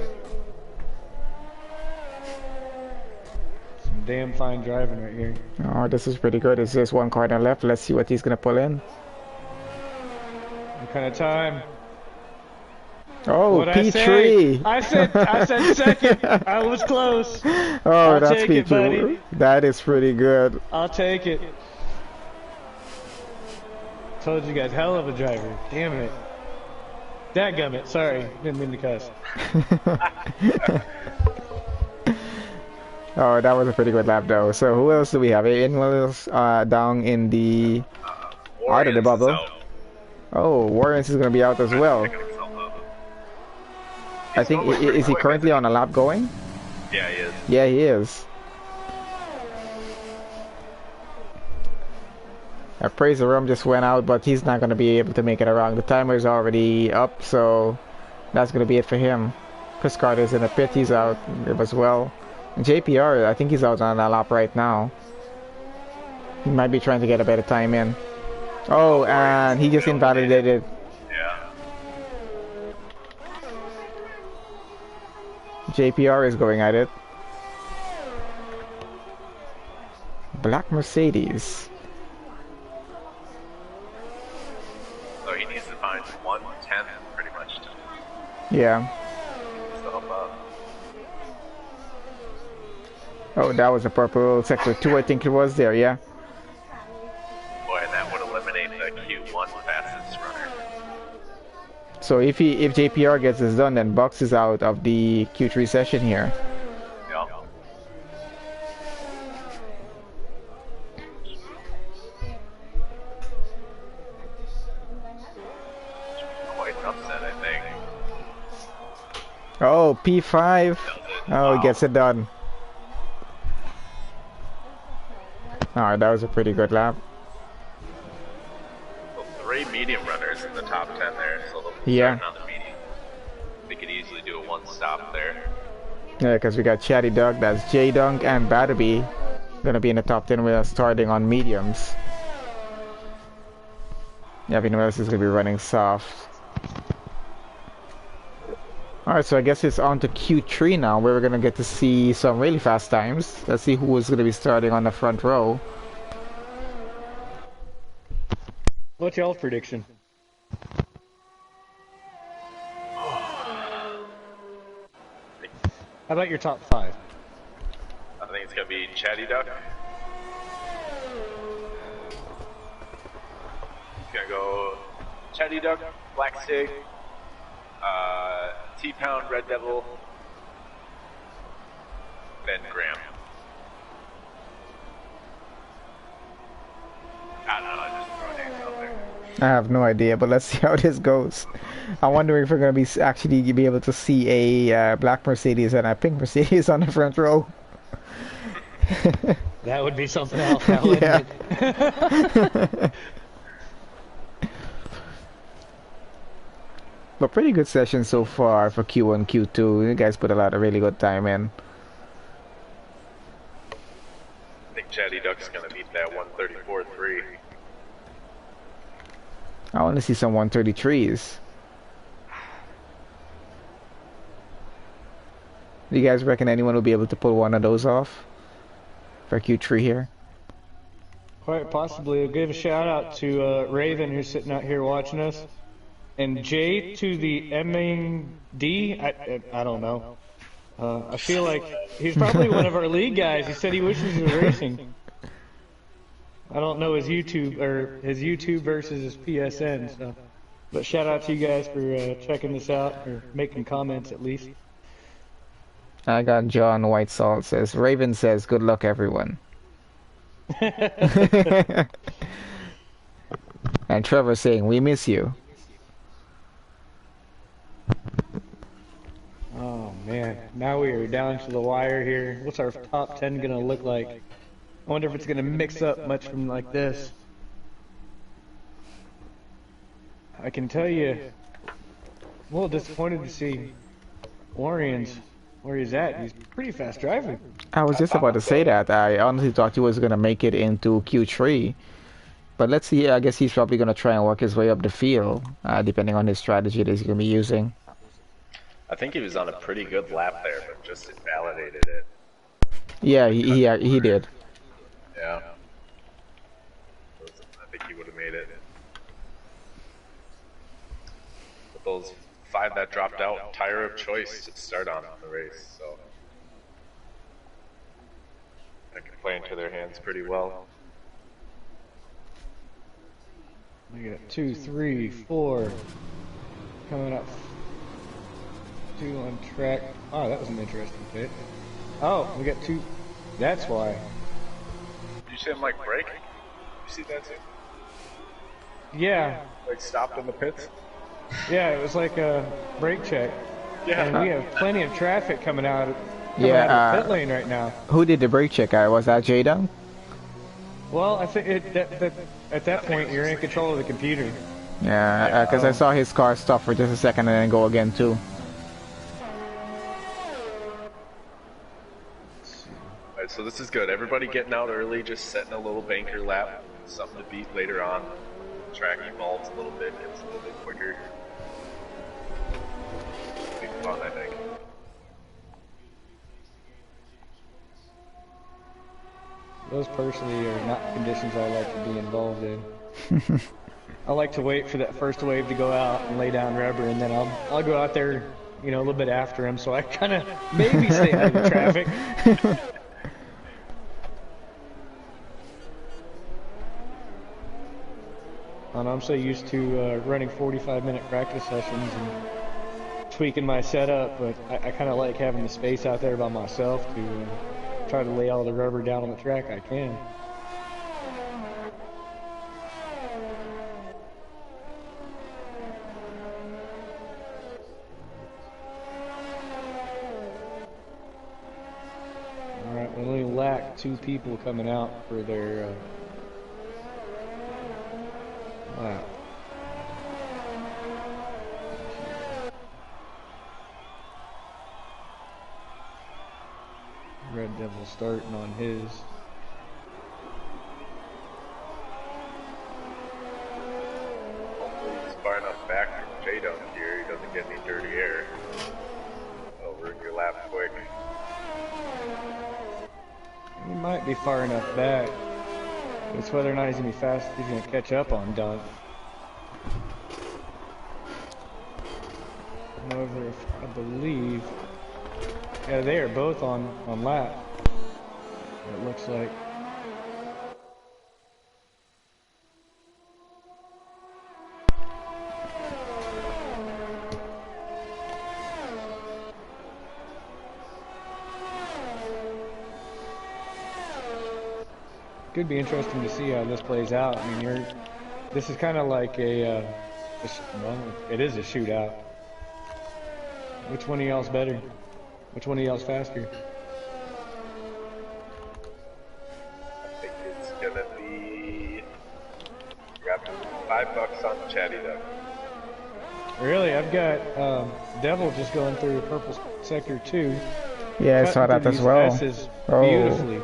Damn fine driving right here. Oh, this is pretty good. It's just one corner left. Let's see what he's gonna pull in. What kind of time? Oh, P3. I said second. I was close. Oh, that's P2. That is pretty good. I'll take it. Told you guys, hell of a driver. Damn it. Dadgummit. Sorry, didn't mean to cuss. Oh, that was a pretty good lap though. So who else do we have? Anyone else down in the out of the bubble? Oh, Warrens is going to be out as well. I think is he currently on a lap going? Yeah, he is. Yeah, he is. Praise the Rum just went out, but he's not going to be able to make it around. The timer is already up, so that's going to be it for him. Chris Carter's in the pit. He's out as well. JPR, I think he's out on a lap right now. He might be trying to get a better time in. Oh, and he just invalidated. Yeah. JPR is going at it. Black Mercedes. So he needs to find 1/10 pretty much. Yeah. Oh, that was a purple sector 2, I think it was there, yeah. Boy, and that would eliminate the Q1 fastest runner. So if JPR gets this done, then Bucks is out of the Q3 session here. Yeah. Quite an upset, I think. Oh, P5. Oh, he gets it done. Alright, that was a pretty good lap. Well, 3 medium runners in the top 10 there, so they'll be Yeah. starting on the medium. They could easily do a 1-stop there. Yeah, because we got Chatty Dog, that's J Dunk, and Batterby gonna be in the top 10 with us starting on mediums. Yeah, everyone else is gonna be running soft. Alright, so I guess it's on to Q3 now, where we're gonna get to see some really fast times. Let's see who is gonna be starting on the front row. What's y'all's prediction? How about your top 5? I think it's gonna be Chatty Duck. It's gonna go Chatty Duck, Black Sig, T-Pound, Red Devil, then Graham. I don't know, I just throw names out there. I have no idea, but let's see how this goes. I'm wondering if we're gonna be actually be able to see a black Mercedes and a pink Mercedes on the front row. That would be something else now, wouldn't Yeah. it? But pretty good session so far for Q1, Q2. You guys put a lot of really good time in. I think Chatty Duck's gonna beat that 134.3. I want to see some 133s. Do you guys reckon anyone will be able to pull one of those off for Q3 here? Quite possibly. I'll give a shout out to Raven, who's sitting out here watching us, and Jay to the MD. I don't know. I feel like he's probably one of our league guys. He said he wishes he was racing. I don't know his YouTube versus his PSN. So, but shout out to you guys for checking this out or making comments at least. I got John White Salt says, Raven says, good luck everyone. And Trevor saying, we miss you. Oh man, now we are down to the wire here. What's our top 10 gonna look like? I wonder if it's gonna mix up much from like this. I can tell you, I'm a little disappointed to see Warriors where he's at. He's pretty fast driving. I was just about to say that. I honestly thought he was going to make it into Q3. But let's see. I guess he's probably going to try and work his way up the field, depending on his strategy that he's going to be using. I think he was on a pretty good lap there, but just invalidated it. Yeah, he did. Yeah. I think he would have made it. But those 5 that dropped out, tire of choice to start on the race, so that can play into their hands pretty well. We got 2, 3, 4 coming up. 2 on track. Oh, that was an interesting pit. Oh, we got 2. That's why. Did you see him like brake? You see that too? Yeah, Like stopped in the pits? yeah, it was like a brake check. Yeah. And we have plenty of traffic coming out of Yeah, the pit lane right now. Who did the brake check? Was that Jada? Well, I think at that point you're in control of the computer. Yeah, because I saw his car stop for just a second and then go again too. Alright, so this is good. Everybody getting out early, just setting a little banker lap. Something to beat later on. Track evolves a little bit, gets a little bit quicker. Be fun, I think. Those personally are not conditions I like to be involved in. I like to wait for that first wave to go out and lay down rubber, and then I'll go out there, you know, a little bit after him, so I kind of maybe stay out of the traffic. And I'm so used to running 45-minute practice sessions and tweaking my setup, but I kind of like having the space out there by myself to try to lay all the rubber down on the track I can. Alright, we only lack back, 2 people coming out for their lap. Red Devil starting on his. Hopefully he's far enough back from J-Dunk here, he doesn't get any dirty air. Oh, ruin your lap quick. He might be far enough back. It's whether or not he's gonna be fast. He's gonna catch up on Dunk. However, I believe, yeah, they are both on lap. It looks like. Could be interesting to see how this plays out. I mean, this is kind of like well, it is a shootout. Which one of y'all's better? Which one of y'all's faster? I think it's gonna be $5 on Chatty Duck. Really, I've got Devil just going through purple sector 2. Yeah, I saw that as well. Beautifully.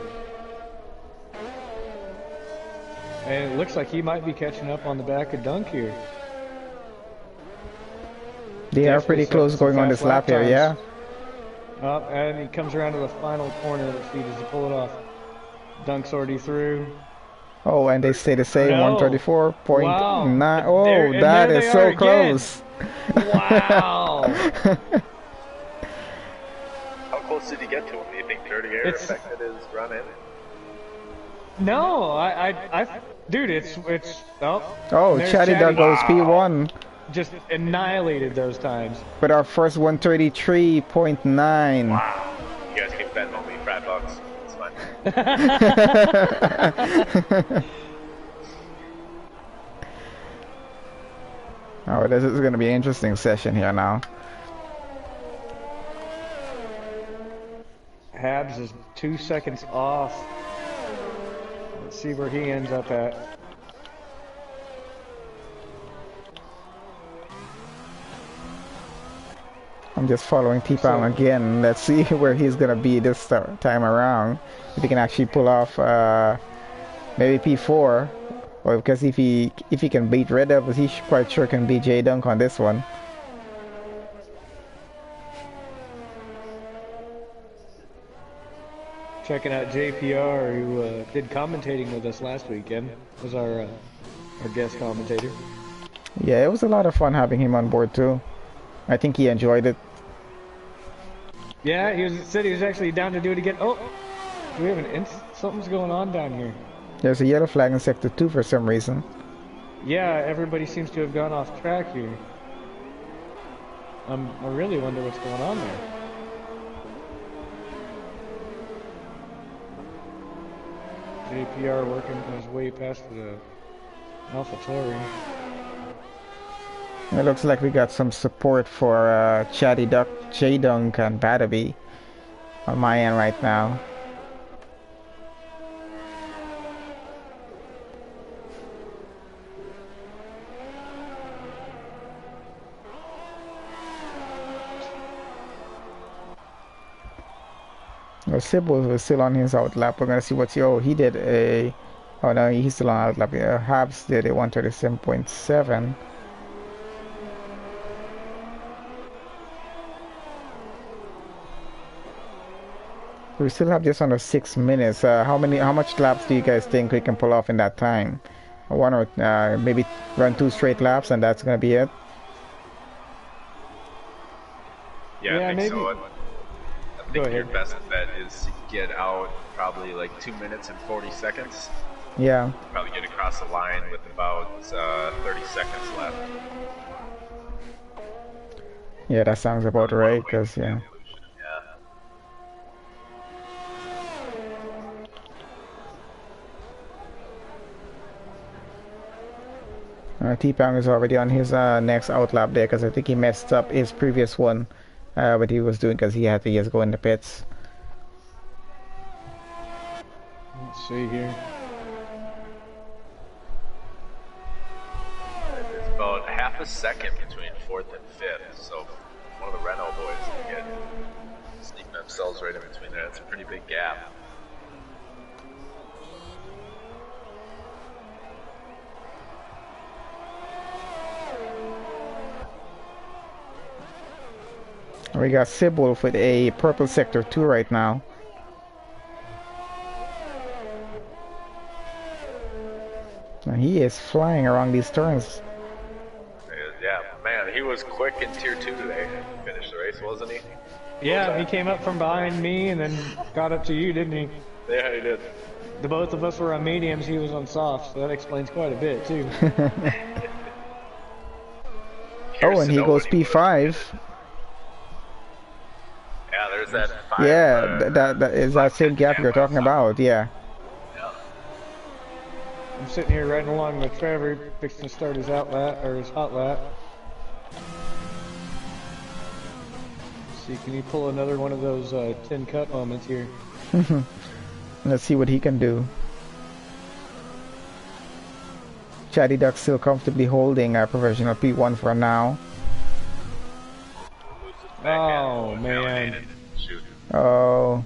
And it looks like he might be catching up on the back of Dunk here. They are pretty close going on this lap here, yeah. And he comes around to the final corner of the feed as he pull it off. Dunk's already through. Oh, and they stay the same, No. 134.9. Wow. Oh, that is so close. Wow. How close did he get to him? Do you think dirty air affected his run-in? No, dude, it's Oh, there's Chatty Duck goes P1. Just annihilated those times. But our first 133.9. Wow. You guys can Venmo me $5. It's fine. Oh, this is going to be an interesting session here now. Habs is 2 seconds off. Let's see where he ends up at. I'm just following T-Pam again. Let's see where he's going to be this time around. If he can actually pull off maybe P4. Or because if he can beat Red Devils, he quite sure can beat J-Dunk on this one. Checking out JPR, who did commentating with us last weekend, was our guest commentator. Yeah, it was a lot of fun having him on board too. I think he enjoyed it. Yeah, said he was actually down to do it again. Oh, do we have something's going on down here. There's a yellow flag in Sector 2 for some reason. Yeah, everybody seems to have gone off track here. I really wonder what's going on there. JPR working his way past the AlphaTauri. It looks like we got some support for Chatty Duck, J-Dunk, and Badaby on my end right now. Well, Sybil was still on his outlap. We're gonna see what's he did a. Oh no, he's still on outlap. Yeah, Habs did a 137.7. We still have just under 6 minutes. How much laps do you guys think we can pull off in that time? One or maybe run 2 straight laps, and that's gonna be it. Yeah, I think maybe. so. I think your best bet is to get out probably like 2 minutes and 40 seconds. Yeah. Probably get across the line with about 30 seconds left. Yeah, that sounds about right. Cause yeah. T-Pam is already on his next outlap there because I think he messed up his previous one, what he was doing because he had to just go in the pits. Let's see here. There's about half a second between 4th and 5th, so one of the Renault boys can get sneak themselves right in between there. That's a pretty big gap. We got Sibwolf with a purple sector 2 right now. And he is flying around these turns. Yeah, man, he was quick in tier 2 today. Finished the race, wasn't he? Yeah, he came up from behind me and then got up to you, didn't he? Yeah, he did. The both of us were on mediums, he was on softs, so that explains quite a bit too. Oh, and he goes P5. Yeah, there's that 5. Yeah, that is that same gap you're talking about, yeah. I'm sitting here riding along with Trevor, fixing to start his outlet, or his hot lap. Let's see, can you pull another one of those 10 cut moments here? Let's see what he can do. Chatty Duck still comfortably holding a professional P1 for now. Oh, man. Oh.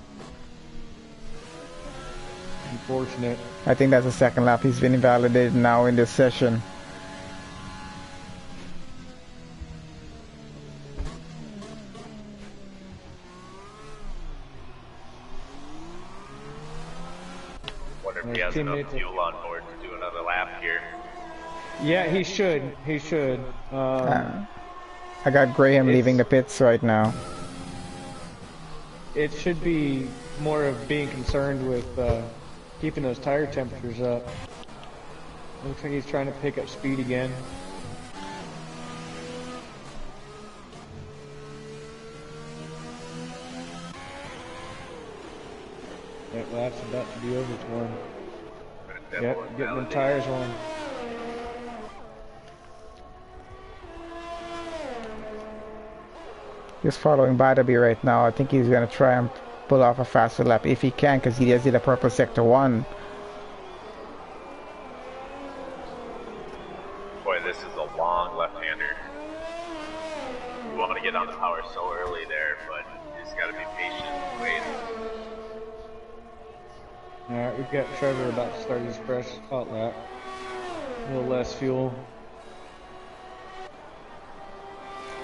Unfortunate. I think that's the second lap. He's been invalidated now in this session. Wonder if he has enough fuel on board to do another lap here. Yeah, he should. He should. I got Graham leaving the pits right now. It should be more of being concerned with keeping those tire temperatures up. Looks like he's trying to pick up speed again. That lap's about to be over for him. Yep, getting them tires on. He's following Barnaby right now. I think he's going to try and pull off a faster lap if he can, because he just did a purple sector 1. Boy, this is a long left-hander. You want to get on the power so early there, but you just got to be patient and wait. Alright, we've got Trevor about to start his fresh hot lap. A little less fuel.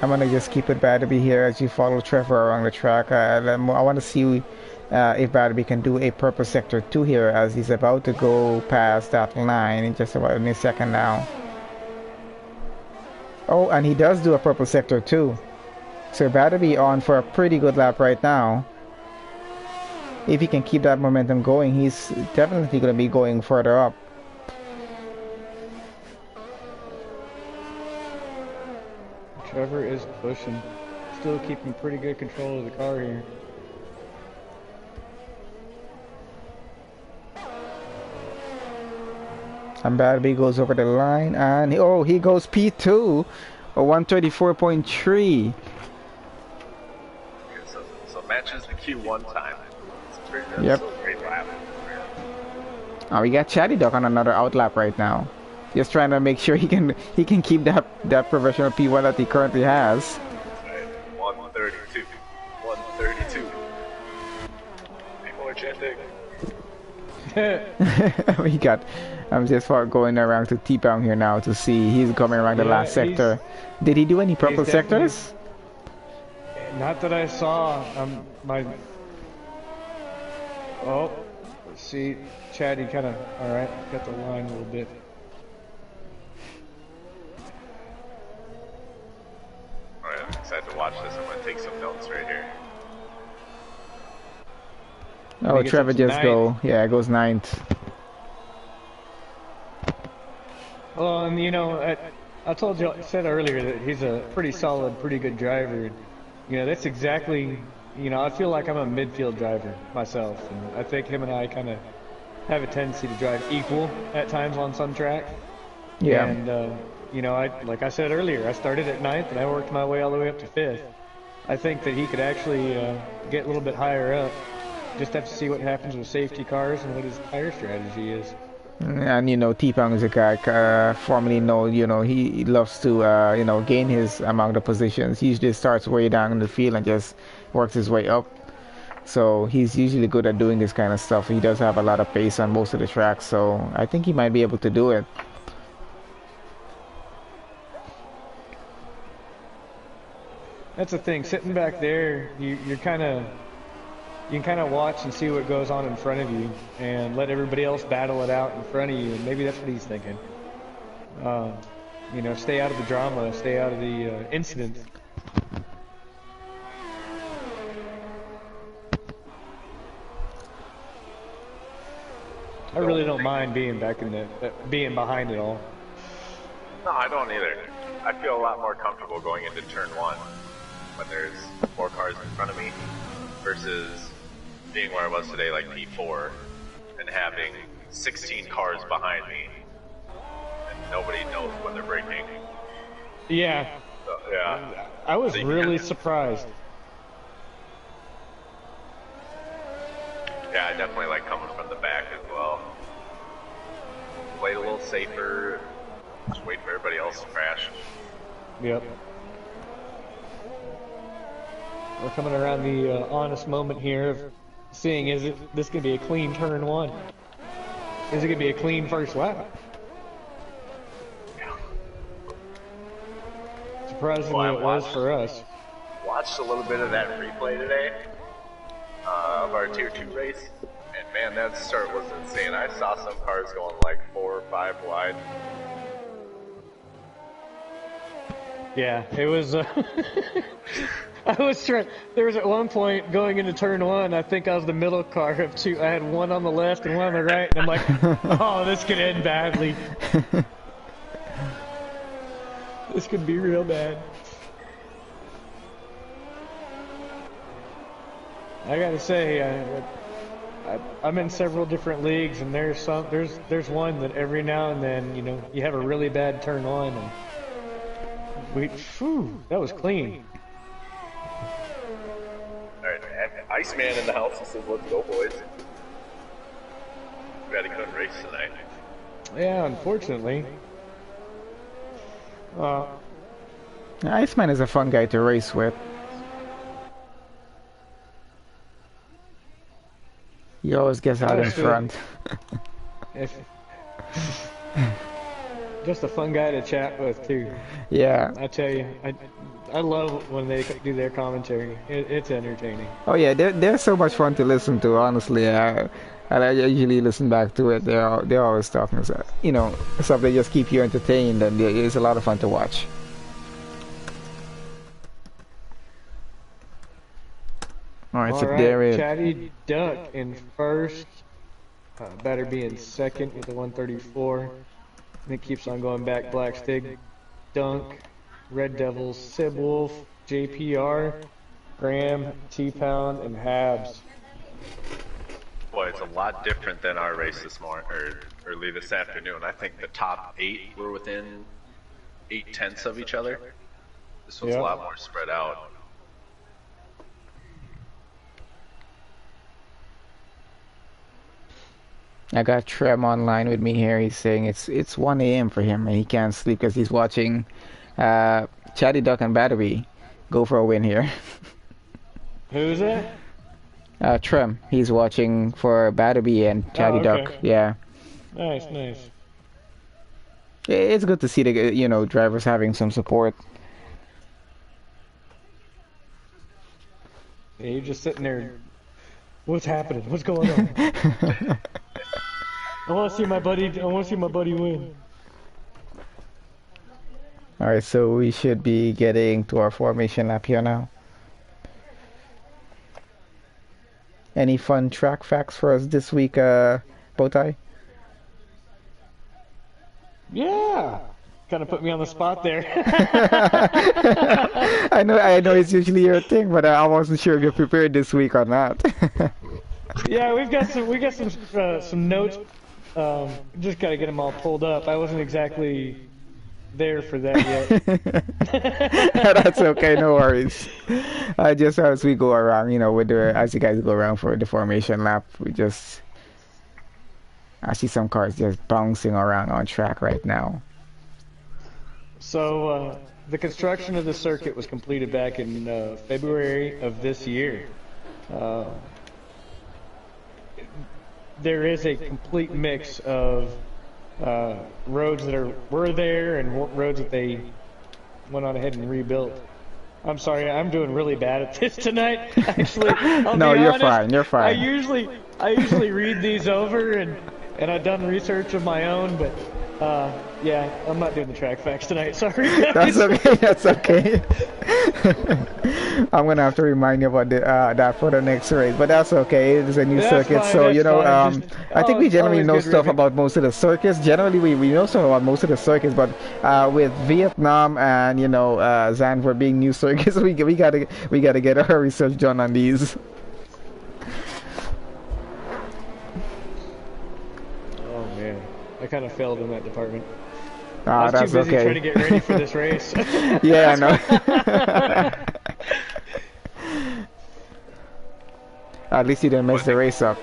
I'm going to just keep it Barnaby here as you follow Trevor around the track. I want to see if Barnaby can do a purple sector 2 here, as he's about to go past that line in just about a second now. Oh, and he does do a purple sector 2. So Barnaby on for a pretty good lap right now. If he can keep that momentum going, he's definitely going to be going further up. Trevor is pushing. Still keeping pretty good control of the car here. And Barnaby goes over the line, and he goes P2, a 134.3. So matches the Q1 time. Yep. Great lap. Oh, we got Chatty Duck on another outlap right now. Just trying to make sure he can keep that professional P1 that he currently has. Right. 132. 132. Energetic. I'm just going around to T-Pound here now to see. He's coming around the last sector. Did he do any purple sectors? Not that I saw. Oh, let's see. Chatty kind of, alright, got the line a little bit. Alright, I'm excited to watch this. I'm going to take some notes right here. Oh, Trevor just goes 9th. Well, and you know, I said earlier that he's a pretty solid, pretty good driver. You know, that's exactly, you know, I feel like I'm a midfield driver myself. And I think him and I kind of have a tendency to drive equal at times on some tracks. Yeah. And, you know, like I said earlier, I started at 9th and I worked my way all the way up to 5th. I think that he could actually get a little bit higher up. just have to see what happens with safety cars and what his tire strategy is. And T-Pong is a guy formerly known, he loves to gain his amount of positions. He usually starts way down in the field and just works his way up. So he's usually good at doing this kind of stuff. He does have a lot of pace on most of the tracks, so I think he might be able to do it. That's the thing. Sitting back there, you can kind of watch and see what goes on in front of you, and let everybody else battle it out in front of you. And maybe that's what he's thinking. Stay out of the drama, stay out of the incident. I really don't mind being being behind it all. No, I don't either. I feel a lot more comfortable going into turn 1 when there's 4 cars in front of me versus being where I was today, like P4, and having 16 cars behind me and nobody knows when they're braking. Yeah. So, yeah. I was really surprised. Yeah, I definitely like coming from the back as well. Played a little safer. Just wait for everybody else to crash. Yep. We're coming around the honest moment here of seeing, this going to be a clean turn 1? Is it going to be a clean first lap? Yeah. Surprisingly, it was for us. Watched a little bit of that replay today of our Tier 2 race, and man, that start was insane. I saw some cars going like 4 or 5 wide. Yeah, it was. I was trying. There was at one point going into turn 1. I think I was the middle car of 2. I had one on the left and one on the right, and I'm like, "Oh, this could end badly. This could be real bad." I gotta say, I'm in several different leagues, and there's one that every now and then, you have a really bad turn 1, and that was clean. Alright, Iceman in the house, he says, let's go, boys. We had a good race tonight. Yeah, unfortunately. Iceman is a fun guy to race with. He always gets out in front. Just a fun guy to chat with too. Yeah. I tell you, I love when they do their commentary. It's entertaining. Oh yeah, they're so much fun to listen to. Honestly, I usually listen back to it. They're always talking, stuff that just keep you entertained, and it's a lot of fun to watch. Alright, so there is Chatty Duck in first. Better be in second with the 134. And it keeps on going back. Black Stig, Dunk, Red Devils, Sib Wolf, JPR, Graham, T-Pound, and Habs. Boy, it's a lot different than our race this morning, or early this afternoon. I think the top 8 were within 8/10 of each other. This one's a lot more spread out. I got Trem online with me here. He's saying it's 1 a.m. for him and he can't sleep because he's watching Chatty Duck and Battery go for a win here. Who's that? Trem. He's watching for Battery and Chatty Duck. Yeah. Nice, nice. It's good to see the drivers having some support. Yeah, you're just sitting there. What's happening? What's going on? I want to see my buddy win. Alright, so we should be getting to our formation lap here now. Any fun track facts for us this week, Bowtie? Yeah. Kind of put me on the spot there. I know it's usually your thing, but I wasn't sure if you're prepared this week or not. Yeah, we got some notes. Just gotta get them all pulled up. I wasn't exactly there for that yet. That's okay, no worries. Just as we go around, as you guys go around for the formation lap, I see some cars just bouncing around on track right now. So, the construction of the circuit was completed back in February of this year. There is a complete mix of roads that were there and roads that they went on ahead and rebuilt. I'm sorry, I'm doing really bad at this tonight. Actually, I'll No, be you're honest, fine. You're fine. I usually read these over and I've done research of my own, but yeah, I'm not doing the track facts tonight. Sorry. That's okay. That's okay. I'm gonna have to remind you about that for the next race, but that's okay. It's a new circuit, fine, so that's fine. I think we generally always know good stuff ribbing. about most of the circuits. Generally, we know stuff about most of the circuits, but with Vietnam and Zandvoort being new circuits, we gotta get our research done on these. Oh man, I kind of failed in that department. Ah, I was that's too busy okay. trying to get ready for this race. Yeah, I know. At least you didn't mess the race up. I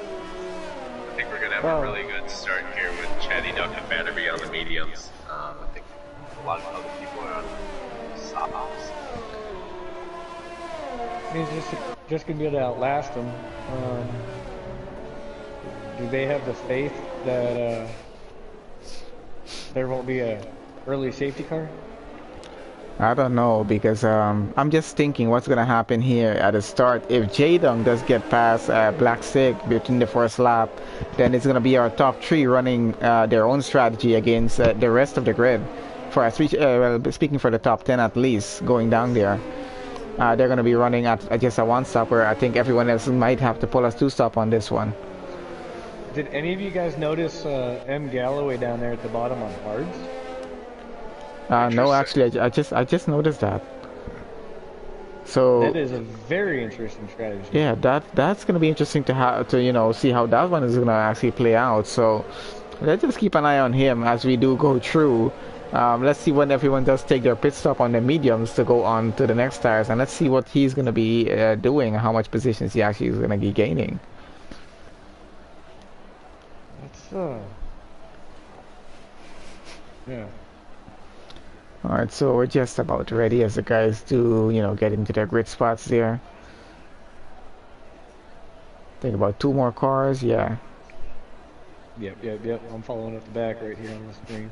think we're gonna have a really good start here with Chatty Duck and Batterby on the mediums. I think a lot of other people are on softs. He's just gonna be able to outlast them. Do they have the faith that there won't be a early safety car? I don't know because I'm just thinking what's gonna happen here at the start. If Jaydong does get past Black Sig between the first lap, then it's gonna be our top three running their own strategy against the rest of the grid. Speaking for the top 10 at least, going down there, they're gonna be running at just a one stop where I think everyone else might have to pull us two stop on this one. Did any of you guys notice M. Galloway down there at the bottom on hards? No, actually, I just noticed that. So that is a very interesting strategy. Yeah, that's gonna be interesting to see how that one is gonna actually play out. So let's just keep an eye on him as we do go through. Let's see when everyone does take their pit stop on the mediums to go on to the next tires, and let's see what he's gonna be doing, and how much positions he actually is gonna be gaining. That's yeah. Alright, so we're just about ready as the guys do, get into their grid spots there. Think about two more cars, yeah. Yep. I'm following up the back right here on the screen.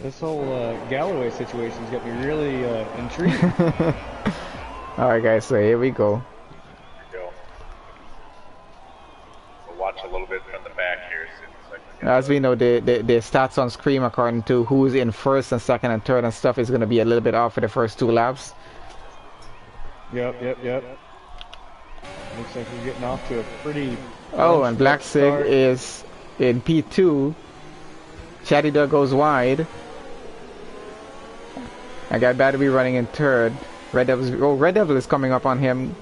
This whole Galloway situation's got me really intrigued. Alright guys, so here we go. Here we go. We'll watch a little bit from the back here. As we know, the stats on screen according to who's in first and second and third and stuff is going to be a little bit off for the first two laps. Yep. Looks like we're getting off to a pretty... Oh, and Black Sig is in P2. Chatty Dog goes wide. I got Battery running in third. Red Devil is coming up on him.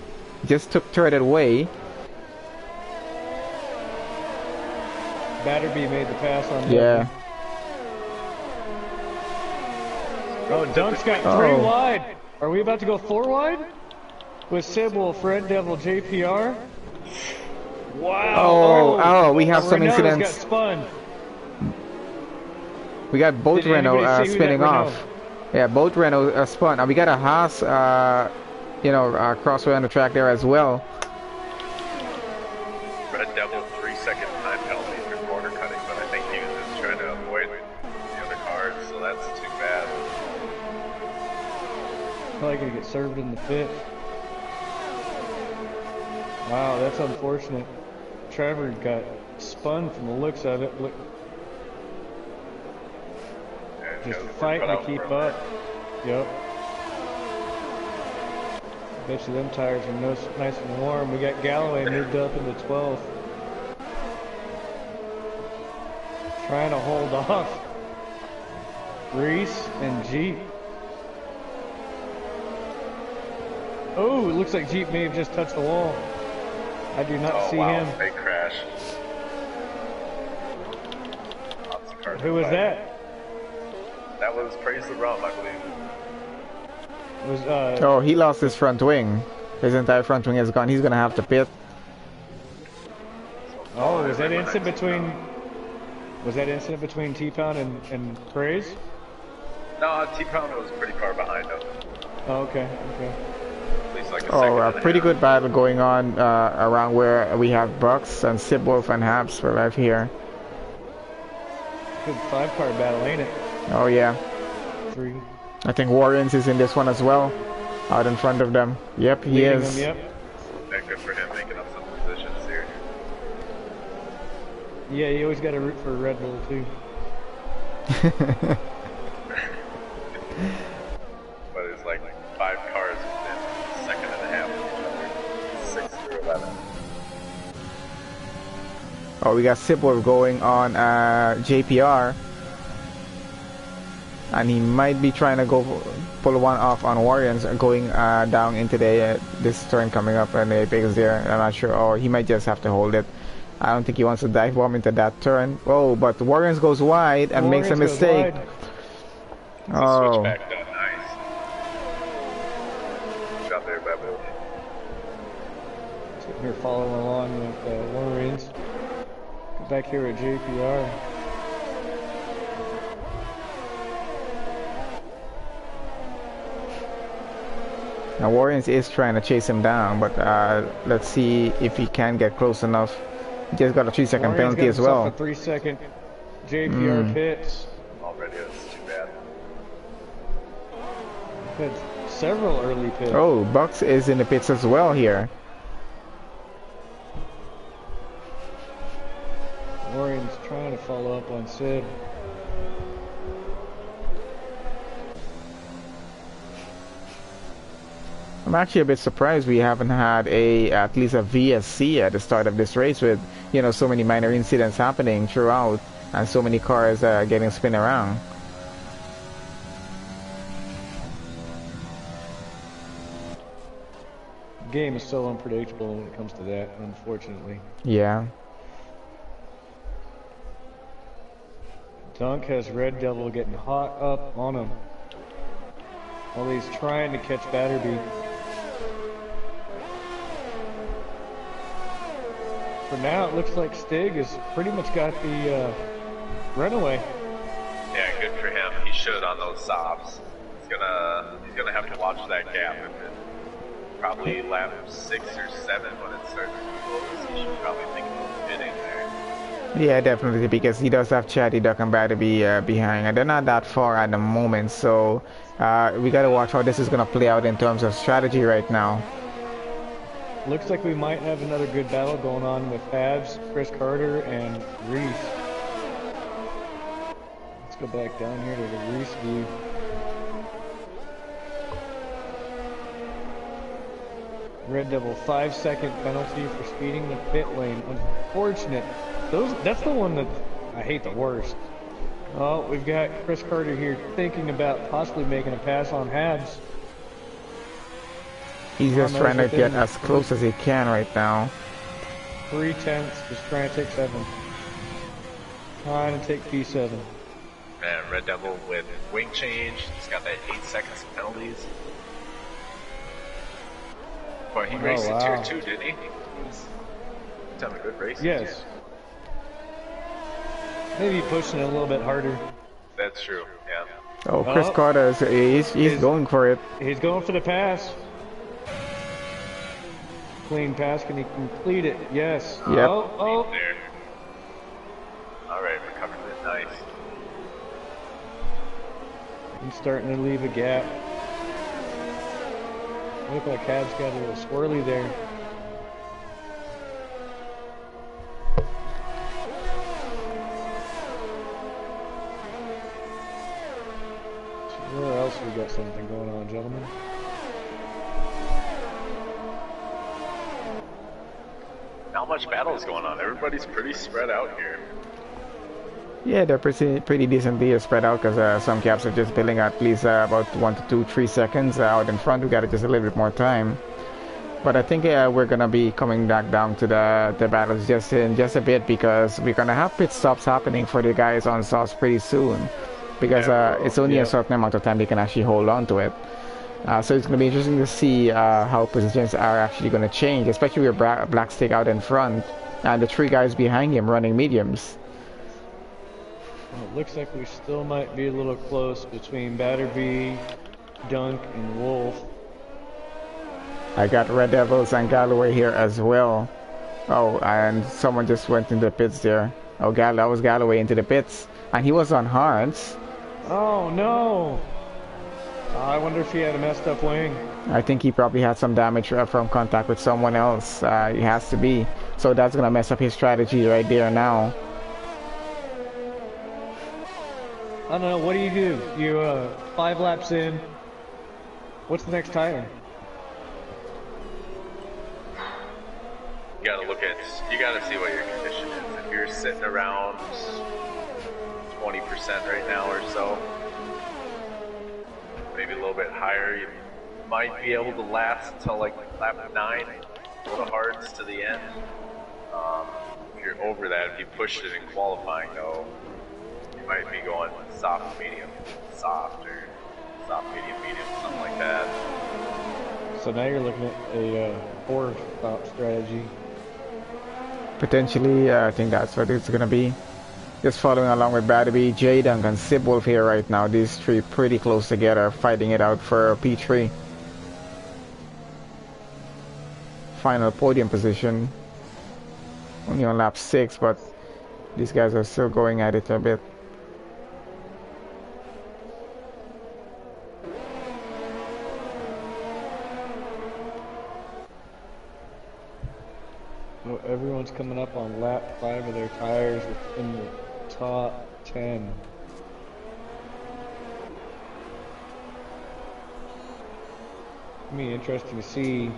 Just took third away. Batterby made the pass on Yeah. Oh, Dunk's got three wide. Are we about to go four wide? With Sibwolf, Red Devil, JPR? Wow. Oh, we have some Renault's incidents. got spun. We got both Did Renault anybody see who spinning that off. Renault? Yeah, both Renault spun. And we got a Haas, crossway on the track there as well. Red Devil 3-second time penalty for corner cutting, but I think he was just trying to avoid the other cars, so that's too bad. Probably gonna get served in the pit. Wow, that's unfortunate. Trevor got spun from the looks of it. Look, just fighting to keep up. Yep. Bet you them tires are nice and warm. We got Galloway moved up into 12th. Trying to hold off Reese and Jeep. Oh, it looks like Jeep may have just touched the wall. I do not see him. Big crash. Lots of cars. Who was that? That was Praise the Rum, I believe. Oh, he lost his front wing. His entire front wing is gone. He's gonna have to pit. Oh, was that incident between? Was that incident between T-Pound and Praise? No, T-Pound was pretty far behind him. Oh, okay, okay. At least like a Oh, a second pretty and a good battle going on around where we have Bucks and Sibwolf and Habs for life here. Good 5-car battle, ain't it? Oh yeah. 3. I think Warrens is in this one as well, out in front of them. Yep, he Leading is. them, yep. Yeah, good for him making up some positions here. Yeah, you always got to root for Red Bull too. But it's like 5 cars within a second and a half of each other. 6 through 11. Oh, we got Sibwolf going on JPR. And he might be trying to go pull one off on Warriors going down into the this turn coming up and the Apex there. I'm not sure. Or he might just have to hold it. I don't think he wants to dive bomb into that turn. Oh, but Warriors goes wide and makes a mistake. Oh. Switchback done. Nice. Good job there, Babu. Sitting here following along with Warrens. Back here at JPR. Now Warriors is trying to chase him down, but let's see if he can get close enough. He just got a 3-second penalty as well. A 3-second JPR pits. Already, that's too bad. Had several early pits. Oh, Bucks is in the pits as well here. Warriors trying to follow up on Sid. I'm actually a bit surprised we haven't had at least a VSC at the start of this race with, you know, so many minor incidents happening throughout and so many cars getting spun around. The game is so unpredictable when it comes to that, unfortunately. Yeah. Dunk has Red Devil getting hot up on him while he's trying to catch Batterby. For now, it looks like Stig has pretty much got the runaway. Yeah, good for him. He should on those softs. He's gonna have to watch that gap. If it, probably lap 6 or 7 when it starts to close. He should probably think about pitting there. Yeah, definitely, because he does have Chatty Duck and Batterby behind, and they're not that far at the moment, so we gotta watch how this is gonna play out in terms of strategy right now. Looks like we might have another good battle going on with Fabs, Chris Carter, and Reese. Let's go back down here to the Reese view. Red Devil 5-second penalty for speeding the pit lane. Unfortunate. That's the one that I hate the worst. Oh, we've got Chris Carter here thinking about possibly making a pass on Habs. He's just trying to get as close as he can right now. 3/10, just trying to take 7. Trying to take P7. Man, Red Devil with wing change. He's got that 8 seconds of penalties. Boy, he raced in Tier 2, didn't he? He's having a good race. Yes. Maybe pushing it a little bit harder. That's true, yeah. Oh, Chris Carter, he's going for it. He's going for the pass. Clean pass, can he complete it? Yes. Yep. Oh. There. Alright, recovered it, nice. He's starting to leave a gap. Look like Habs got a little swirly there. Where else we got something going on, gentlemen? Not much battle is going on. Everybody's pretty spread out here. Yeah, they're pretty decently spread out because some caps are just building at least about 1 to 2, 3 seconds out in front. We got just a little bit more time. But I think we're gonna be coming back down to the battles just in just a bit because we're gonna have pit stops happening for the guys on sauce pretty soon. Because it's only a certain amount of time they can actually hold on to it. So it's gonna be interesting to see how positions are actually gonna change, especially with Black Stick out in front and the three guys behind him running mediums. Well, it looks like we still might be a little close between Batterby, Dunk, and Wolf. I got Red Devils and Galloway here as well. Oh, and someone just went into the pits there. Oh, that was Galloway into the pits. And he was on hards. Oh, no! I wonder if he had a messed up wing. I think he probably had some damage from contact with someone else. He has to be. So that's going to mess up his strategy right there now. I don't know, what do? You, 5 laps in. What's the next tire? You gotta see what your condition is. If you're sitting around 20% right now or so, maybe a little bit higher, you might be able to last until like lap 9, go to hards to the end. If you're over that, if you pushed it in qualifying though, you might be going soft, medium, soft, or soft, medium, medium, something like that. So now you're looking at a 4-stop strategy. Potentially, I think that's what it's going to be. Just following along with Batterby, J-Dunk, and Sibwolf here right now. These three pretty close together, fighting it out for P3. Final podium position. Only on lap 6, but these guys are still going at it a bit. Well, everyone's coming up on lap 5 of their tires within the top 10. It'll be interesting to see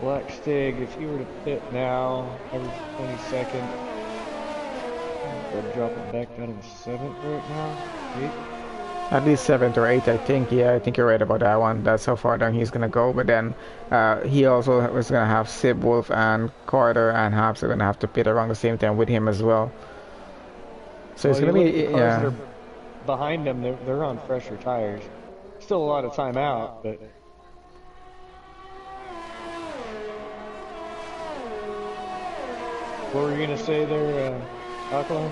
Black Stig, if he were to pit now, every 22nd, they'll drop it back down to 7th right now, 8th. At least 7th or 8th, I think. Yeah, I think you're right about that one. That's how far down he's gonna go. But then he also was gonna have Sib, Wolf, and Carter and Hobbs are gonna have to pit around the same time with him as well. So it's gonna be behind them. They're on fresher tires. Still a lot of time out, but. What were you gonna say there, Alkaline?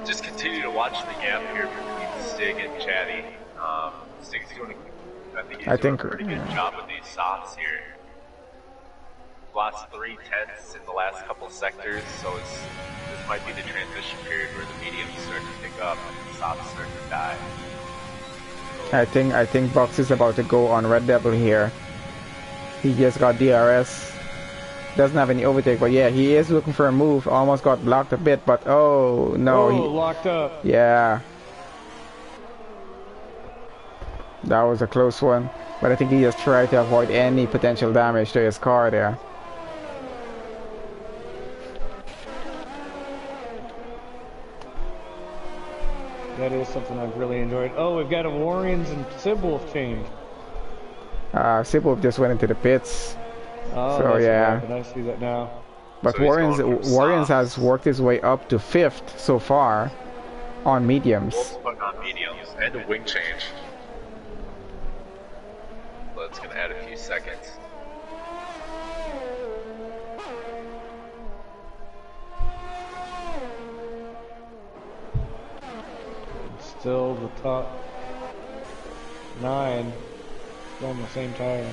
Just continue to watch the gap here between Stig and Chatty. Stig's doing, I think he's doing a pretty good job with these softs here. Lost 3/10 in the last couple sectors, so this might be the transition period where the mediums start to pick up and the softs start to die. So, I think Box is about to go on Red Devil here. He just got DRS. Doesn't have any overtake, but yeah, he is looking for a move. Almost got blocked a bit, but oh no. Oh, locked up. Yeah. That was a close one. But I think he just tried to avoid any potential damage to his car there. That is something I've really enjoyed. Oh, we've got a Warriors and Sibwolf change. Sibwolf just went into the pits. Oh, so yeah. I see that now. But so Warriors has worked his way up to 5th so far on mediums. On mediums and a wing change. So it's gonna add a few seconds. Still the top 9 on the same tire.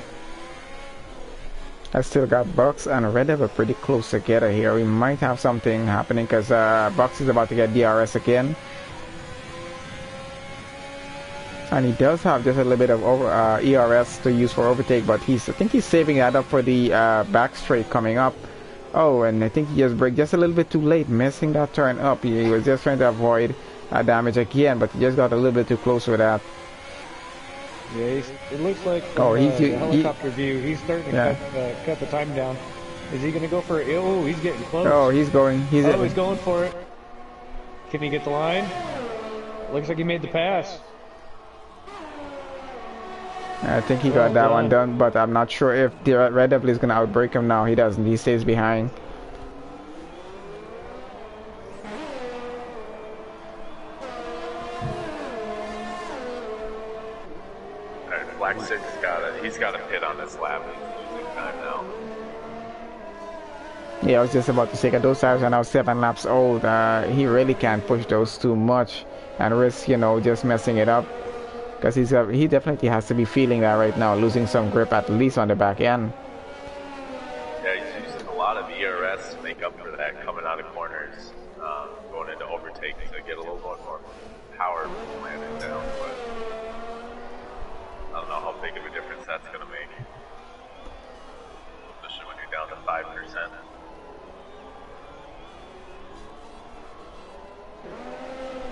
I still got Bucks and Red Devil pretty close together here. We might have something happening because Bucks is about to get DRS again. And he does have just a little bit of ERS to use for overtake, but I think he's saving that up for the back straight coming up. Oh, and I think he just braked just a little bit too late, missing that turn up. He was just trying to avoid damage again, but he just got a little bit too close with that. Yeah, it looks like the helicopter view. He's starting to cut the time down. Is he going to go for it? Oh, he's getting close. Oh, he's going. He's going for it. Can he get the line? Looks like he made the pass. I think he got Well that one done. done, but I'm not sure if the Red Devil is gonna outbreak him now. He doesn't. He stays behind. Alright, Black Six he's got a pit on this lap. He's losing time now. Yeah, I was just about to say that those tires are now 7 laps old. He really can't push those too much and risk, just messing it up. Because he definitely has to be feeling that right now, losing some grip at least on the back end. Yeah, he's using a lot of ERS to make up for that coming out of corners, going into overtake to get a little more power landing down. But I don't know how big of a difference that's going to make, especially when you're down to 5%.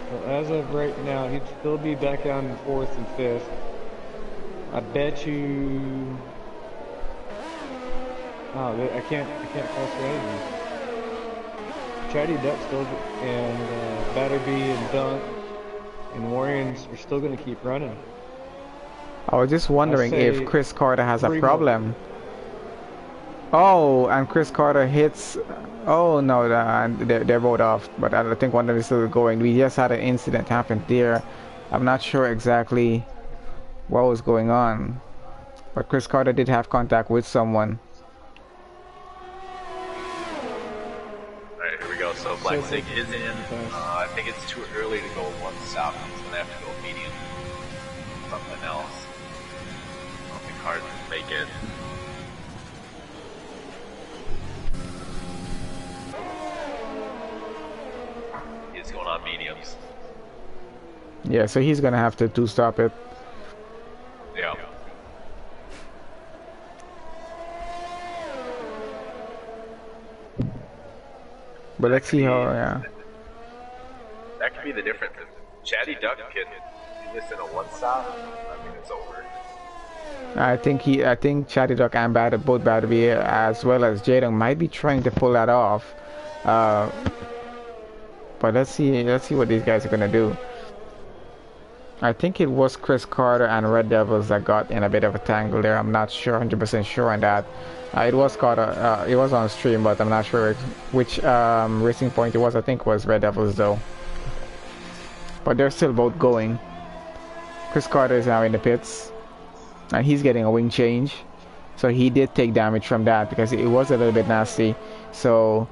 Well, as of right now, he'd still be back down in 4th and 5th. I bet you. Oh, I can't cross for anything. Chatty Duck still, and Batterby and Dunk and Warriors are still going to keep running. I was just wondering if Chris Carter has a problem. Oh, and Chris Carter hits. Oh no, they're both off. But I think one of them is still going. We just had an incident happen there. I'm not sure exactly what was going on, but Chris Carter did have contact with someone. Alright, here we go. So Black Sig is in. I think it's too early to go one stop. He's gonna have to go medium. Something else. I don't think Hard can make it. He's going on mediums. Yeah, so he's gonna have to two-stop it. Yeah. But let's see how, yeah. That could be the difference. If Chatty Duck can do this in a one stop, I think it's over. I think Chatty Duck and both Batterby as well as Jadon might be trying to pull that off. But let's see what these guys are gonna do. I think it was Chris Carter and Red Devils that got in a bit of a tangle there. I'm not sure, 100% sure on that. It was Carter. It was on stream, but I'm not sure which racing point it was. I think it was Red Devils though. But they're still both going. Chris Carter is now in the pits, and he's getting a wing change. So he did take damage from that because it was a little bit nasty. So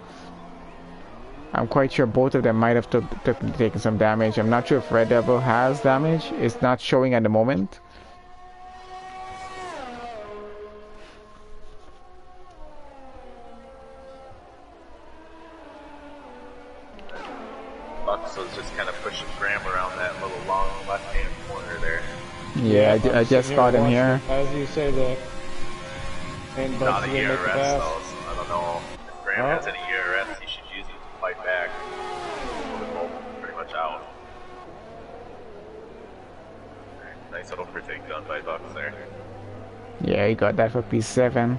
I'm quite sure both of them might have taken some damage. I'm not sure if Red Devil has damage. It's not showing at the moment. Bucks was just kind of pushing Graham around that little long left-hand corner there. Yeah, I just caught him here. As you say that. And Not Bucks a is gonna make the ERS, pass. so I don't know if Graham has any ERS. He should use it to fight back. We're both pretty much out. Nice little overtake done by Bucks there. Yeah, he got that for P7.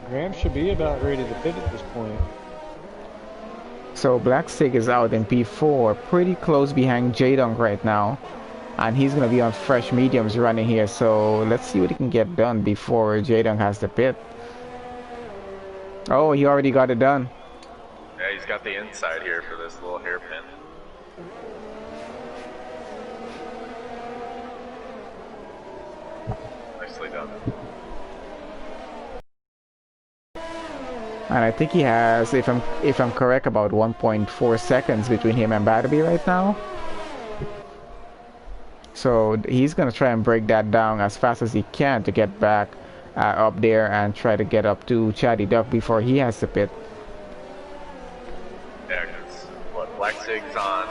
Graham should be about ready to pit at this point. So Black Sig is out in P4, pretty close behind J-Dunk right now. And he's going to be on fresh mediums running here, so let's see what he can get done before J-Dunk has to pit. Oh, he already got it done. Yeah, he's got the inside here for this little hairpin. Nicely done. And I think he has, if I'm correct, about 1.4 seconds between him and Batterby right now. So he's gonna try and break that down as fast as he can to get back up there and try to get up to Chatty Duck before he has to pit. Yeah, because what, Black Sig's on,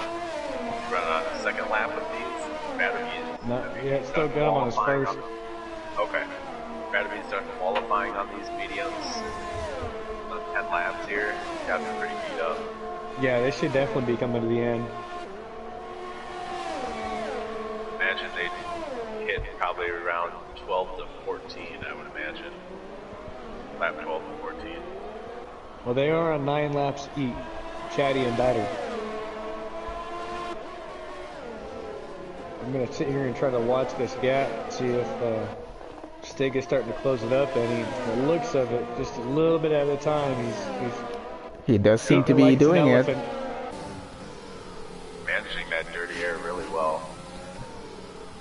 running on the second lap of these. Batterby is. Not yet, still got him on his first. Okay. Batterby's done qualifying on these mediums. 10 laps here. Got them pretty beat up. Yeah, they should definitely be coming to the end. Imagine they'd hit probably around 12 to 14, I would imagine. Lap 12 to 14. Well, they are on 9 laps each, Chatty and Batter. I'm gonna sit here and try to watch this gap, see if Stig is starting to close it up, and the looks of it, just a little bit at a time, he's He does seem to eating be like an doing it. elephant. Managing that dirty air really well.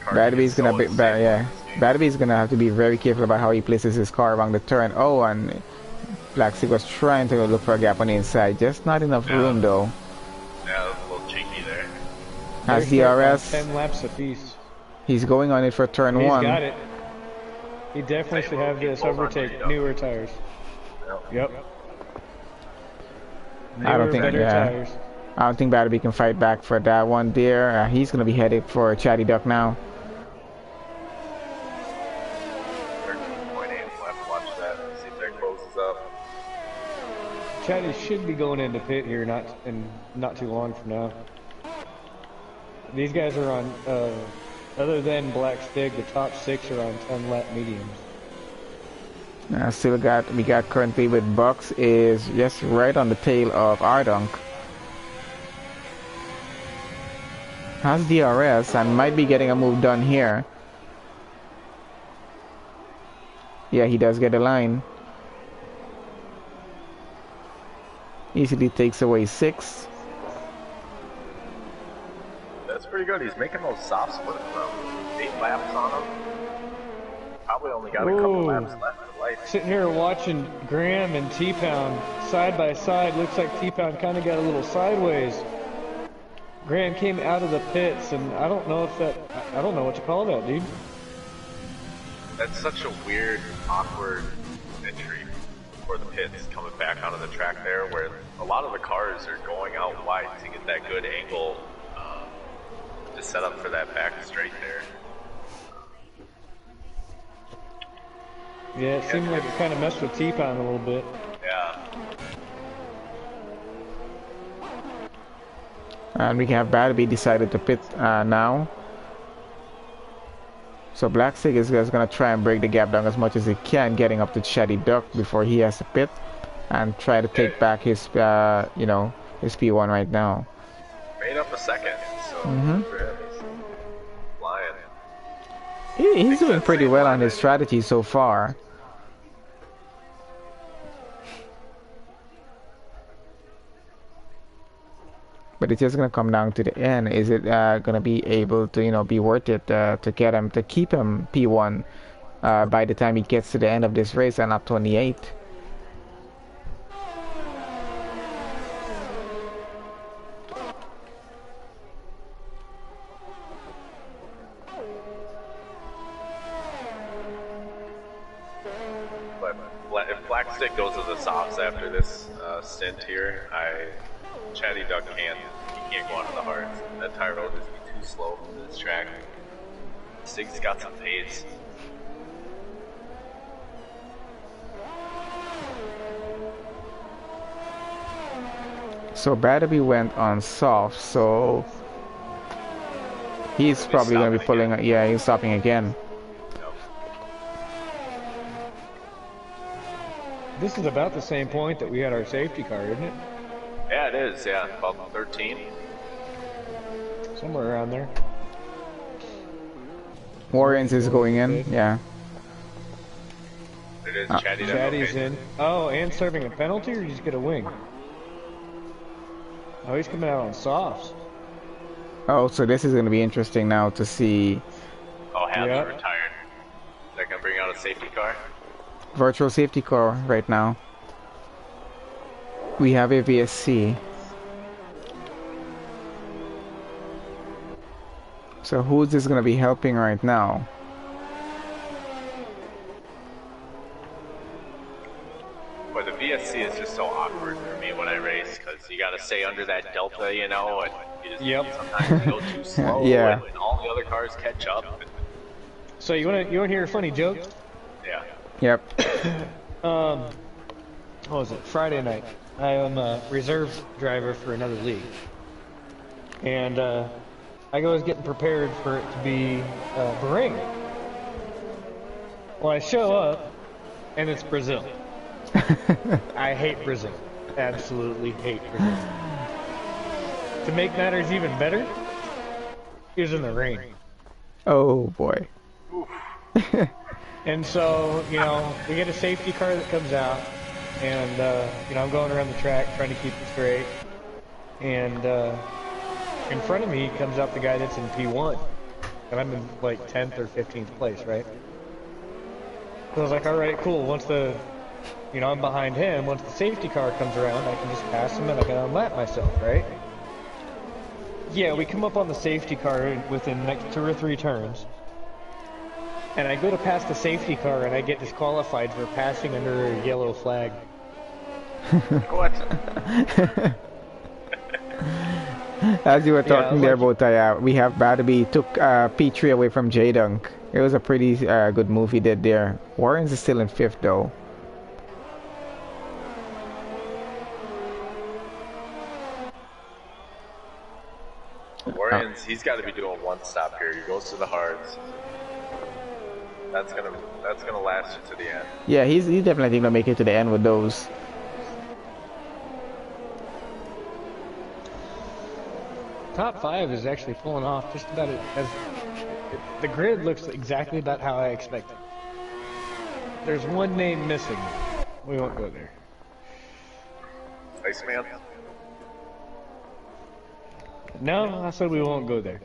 Badby's gonna be, yeah. Badby's gonna have to be very careful about how he places his car around the turn. Oh, and Black Sig was trying to look for a gap on the inside, just not enough room though. Yeah, it was a little cheeky there. Has They're DRS. 10 laps apiece. He's going on it for turn He's 1. got it. He definitely should have this overtake newer tires. Yep. I don't think, better tires. I don't think Badby can fight back for that one there. He's gonna be headed for Chatty Duck now. 13.8 left. Watch that. See if that closes up. Chatty should be going into pit here not too long from now. These guys are on, other than Black Stig, the top 6 are on 10 lap mediums. We got currently with Bucks is just right on the tail of Ardunk. Has DRS and might be getting a move done here. Yeah, he does get a line. Easily takes away 6. That's pretty good. He's making those soft splits from 8 laps on him. Probably only got a couple laps left in life. Sitting here watching Graham and T-Pound side by side. Looks like T-Pound kind of got a little sideways. Graham came out of the pits, and I don't know what to call that, dude. That's such a weird, awkward entry for the pits coming back onto the track there, where a lot of the cars are going out wide to get that good angle to set up for that back straight there. Yeah, it seemed like it kind of messed with T-Pound a little bit. Yeah. And we have Badby decided to pit now. So Black Sig is just going to try and break the gap down as much as he can, getting up to Chatty Duck before he has to pit and try to take back his, his P1 right now. Made up a second, so for him, he's flying. He's doing pretty well on his strategy so far. But it's just gonna come down to the end. Is it gonna be able to, be worth it to get him to keep him P1 by the time he gets to the end of this race and up 28? But if Black Stick goes to the softs after this stint here, Chatty Duck he can't go onto the hards. That tire will just be too slow for this track. Stig's got some pace. So Badby went on soft, so he's probably going to be pulling. Yeah, he's stopping again. This is about the same point that we had our safety car, isn't it? Yeah, it is. Yeah, about 13. Somewhere around there. Warrens is going in. Yeah. It is Chatty Duck. Chatty's in. Oh, and serving a penalty, or just get a wing? Oh, he's coming out on softs. Oh, so this is going to be interesting now to see. Oh, Hadley retired. They're going to bring out a safety car? Virtual safety car right now. We have a VSC. So who's this going to be helping right now? But the VSC is just so awkward for me when I race, because you got to stay under that delta, and you just sometimes go too slow, Yeah. and all the other cars catch up. So you want to hear a funny joke? Yeah. Yep. What was it? Friday night. I am a reserve driver for another league. And I was getting prepared for it to be Bahrain. Well, I show up, and it's Brazil. I hate Brazil. Absolutely hate Brazil. To make matters even better, it was in the rain. Oh boy. Oof. And so, you know, we get a safety car that comes out, and, you know, I'm going around the track trying to keep it straight. And in front of me comes out the guy that's in P1. And I'm in, like, 10th or 15th place, right? So I was like, all right, cool. Once the, you know, I'm behind him. Once the safety car comes around, I can just pass him and I can unlap myself, right? Yeah, we come up on the safety car within next 2 or 3 turns. And I go to pass the safety car and I get disqualified for passing under a yellow flag. What? As you were talking there like, about we have Barnaby took P3 away from J-Dunk. It was a pretty good move he did there. Warren's is still in 5th though. Warren's, he's got to be doing one stop here. He goes to the hards. That's gonna last you to the end. Yeah, he's definitely gonna make it to the end with those. top 5 is actually pulling off just about as the grid looks exactly about how I expected. There's one name missing. We won't go there. Iceman? No, I said we won't go there.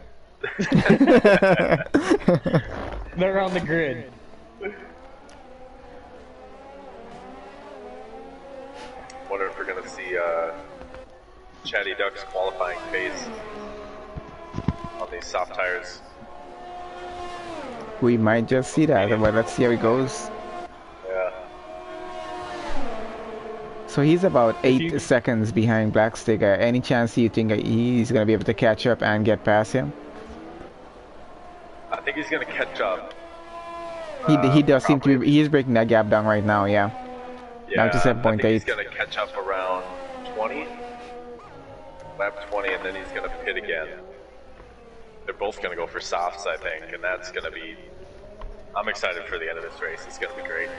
They're on the grid. Wonder if we're gonna see Chatty Duck's qualifying pace on these soft tires. We might just see that, but let's see how it goes. Yeah. So he's about 8 seconds behind Blackstick. Any chance you think he's gonna be able to catch up and get past him? I think he's gonna catch up. He does seem to be. He is breaking that gap down right now. Yeah. Yeah, Down to 7.8. I think he's gonna catch up around 20, lap 20, and then he's gonna pit again. They're both gonna go for softs, I think, and that's gonna be. I'm excited for the end of this race. It's gonna be great.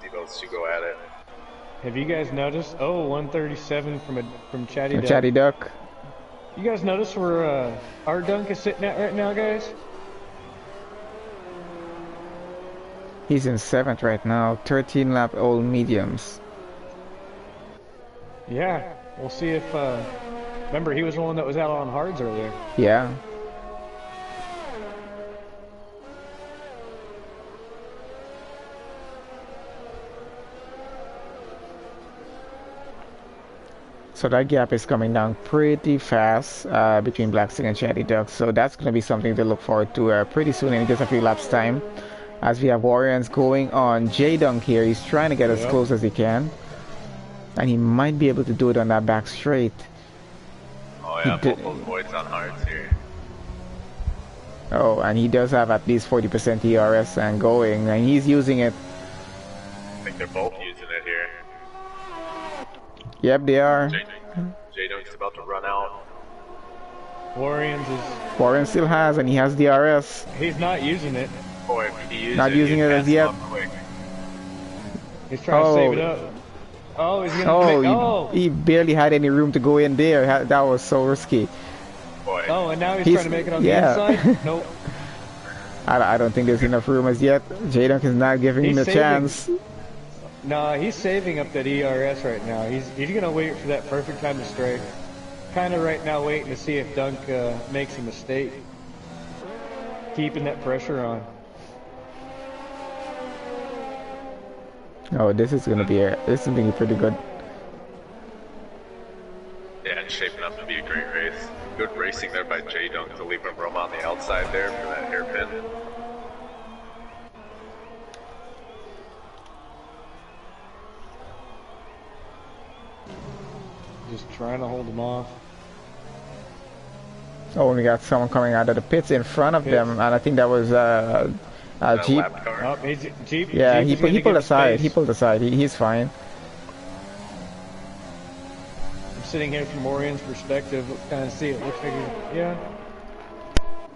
See those two go at it. Have you guys noticed? Oh, 137 from Chatty Duck. Chatty Duck. You guys notice where our dunk is sitting at right now, guys? He's in 7th right now. 13 lap old mediums. Yeah. We'll see if. Remember, he was the one that was out on hards earlier. Yeah. So that gap is coming down pretty fast between Blackstick and Chatty Duck. So that's going to be something to look forward to pretty soon in just a few laps time. As we have Warriors going on J-Dunk here. He's trying to get as close as he can. And he might be able to do it on that back straight. Oh yeah, both those boys on hards here. Oh, and he does have at least 40% ERS and going, and he's using it. I think they're both using it here. Yep, they are. J-Dunk's about to run out. Warren still has, and he has DRS. He's not using it. Boy, if he uses Not using it as yet. He's trying to save it up. Oh, he's gonna he barely had any room to go in there. That was so risky. Boy. Oh, and now he's trying to make it on the inside? Nope. I don't think there's enough room as yet. J-Dunk is not giving him a chance. Nah, he's saving up that ERS right now. He's gonna wait for that perfect time to strike. Kind of right now waiting to see if Dunk makes a mistake. Keeping that pressure on. Oh, this is gonna be pretty good. Yeah, it's shaping up to be a great race. Good racing there by J-Dunk to leave him room on the outside there for that hairpin. Just trying to hold him off. Oh, we got someone coming out of the pits in front of them, and I think that was Jeep. Oh, Jeep. Yeah, Jeep he pulled aside. He pulled aside. He's fine. I'm sitting here from Orion's perspective, kind of see it. Looks like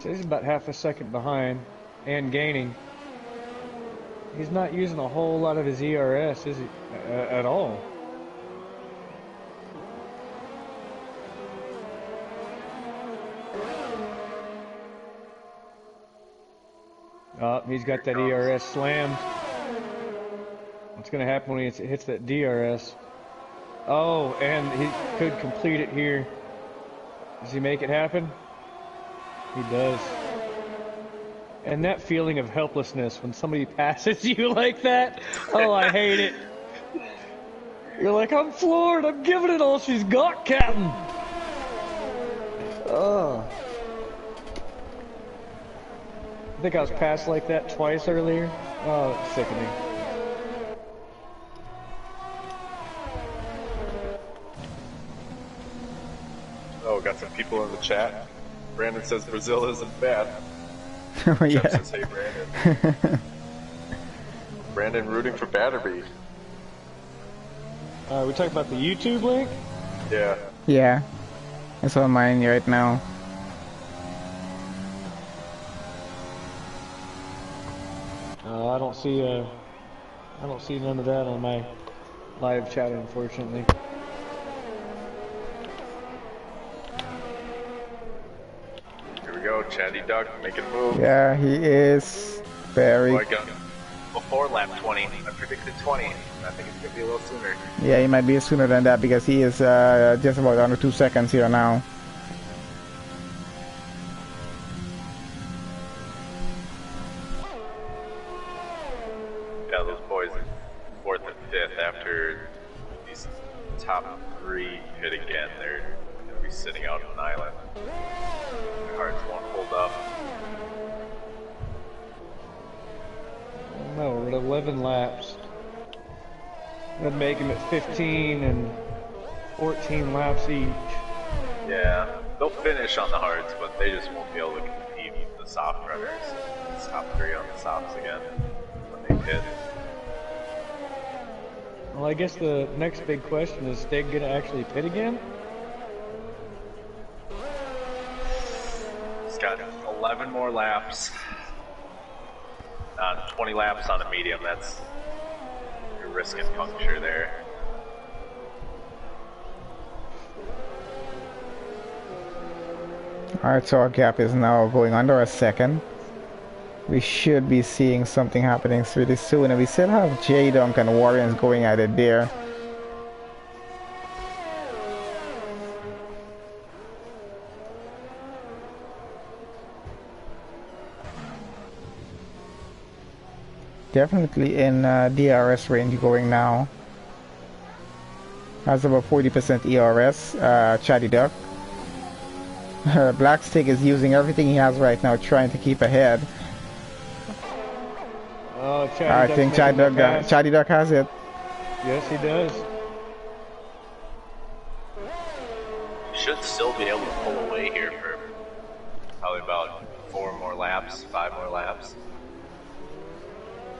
he's about half a second behind and gaining. He's not using a whole lot of his ERS, is he? At all. Oh, he's got that ERS slammed. What's going to happen when he hits that DRS? Oh, and he could complete it here. Does he make it happen? He does. And that feeling of helplessness when somebody passes you like that, oh, I hate it. You're like, I'm floored, I'm giving it all she's got, Captain. Oh. I think I was passed like that twice earlier. Oh, it's sickening. Oh, got some people in the chat. Brandon says Brazil isn't bad. Oh, yeah. Jeff says, hey, Brandon. Brandon rooting for Batterby. We talking about the YouTube link? Yeah. Yeah. It's on mine right now. I don't see none of that on my live chat, unfortunately. Here we go, Chatty Duck making a move. Yeah, he is very... Oh, I got before lap 20. I predicted 20. I think it's going to be a little sooner. Yeah, he might be sooner than that because he is just about under 2 seconds here now. Yeah, those boys in 4th and 5th after these top 3 hit again, they're going to be sitting out on an island. Their hearts won't hold up. No, we're at 11 laps. That'd make him at 15 and 14 laps each. Yeah, they'll finish on the hards, but they just won't be able to compete with the soft runners. It's top 3 on the softs again when they hit. Well, I guess the next big question is Stig gonna actually pit again? He's got 11 more laps. 20 laps on a medium, that's... you're risking puncture there. Alright, so our gap is now going under a second. We should be seeing something happening pretty soon, and we still have J-Dunk and Warriors going at it there. Definitely in DRS range going now. Has about 40% ERS, Chatty Duck. Black Stick is using everything he has right now, trying to keep ahead. Oh, I think Chatty Duck has it. Yes, he does. Should still be able to pull away here for probably about 4 more laps, 5 more laps.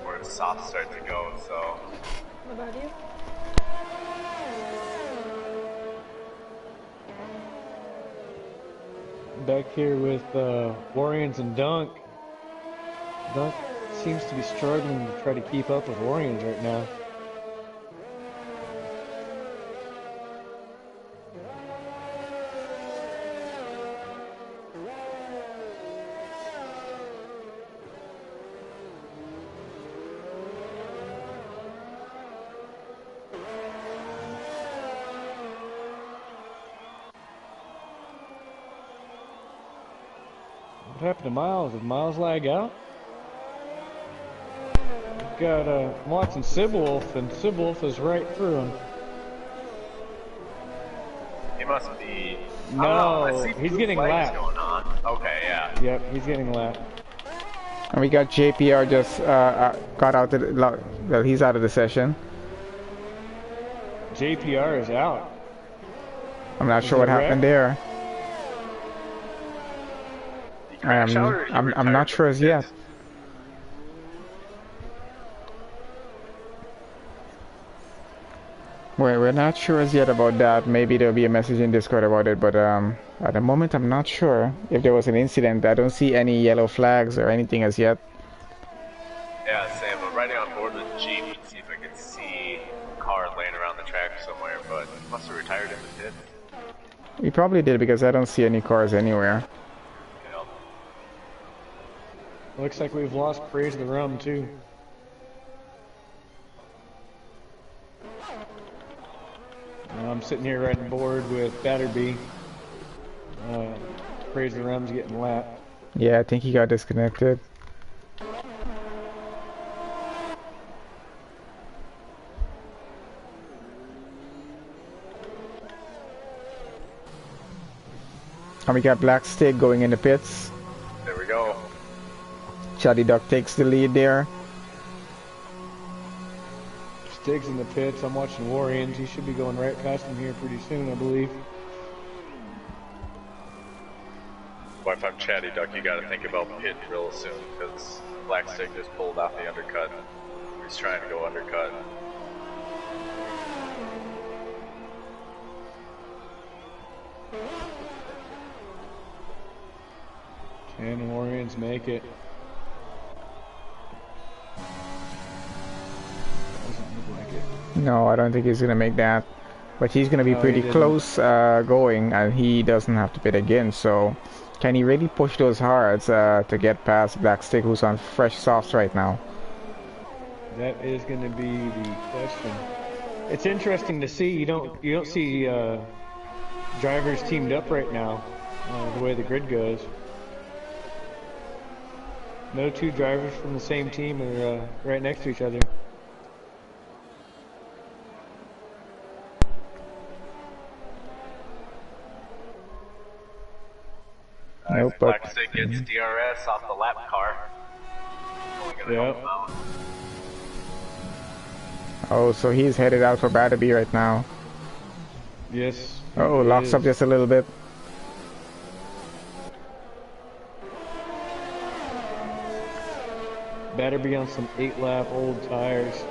Where the softs start to go, so. What about you? Back here with Warriors and Dunk. Dunk seems to be struggling to try to keep up with Warriors right now. What happened to Miles? Did Miles lag out? We've got I'm watching Sibwolf, and Sibwolf is right through him. He must be. No, he's getting lapped. Going on. Okay, yeah. Yep, he's getting lapped. And we got JPR just got out. Well, he's out of the session. JPR is out. I'm not sure what happened there. I'm not sure as yet. We're not sure as yet about that. Maybe there'll be a message in Discord about it, but at the moment I'm not sure if there was an incident. I don't see any yellow flags or anything as yet. Yeah, Sam, I'm riding on board with Jeep to see if I can see a car laying around the track somewhere, but he must have retired in the pit. He probably did because I don't see any cars anywhere. Looks like we've lost Praise the Rum too. I'm sitting here riding board with Batterby. Praise the Rum's getting lapped. Yeah, I think he got disconnected. And we got Black Stick going in the pits. There we go. Chatty Duck takes the lead there. Stig's in the pits. I'm watching Warriors. He should be going right past him here pretty soon, I believe. Well, if I'm Chatty Duck, you gotta think about pit real soon, because Black Stick just pulled off the undercut. He's trying to go undercut. Can Warriors make it? Doesn't look like it. No, I don't think he's gonna make that. But he's gonna be No, pretty he didn't. close going, and he doesn't have to pit again. So, can he really push those hards to get past Black Stick, who's on fresh softs right now? That is going to be the question. It's interesting to see. You don't see drivers teamed up right now. The way the grid goes. No two drivers from the same team are right next to each other. Nope. Black Stick gets DRS off the lap car. Only gonna help him out. Oh, so he's headed out for Batterby right now. Yes. Oh, he locks is. up just a little bit. Better be on some 8-lap old tires.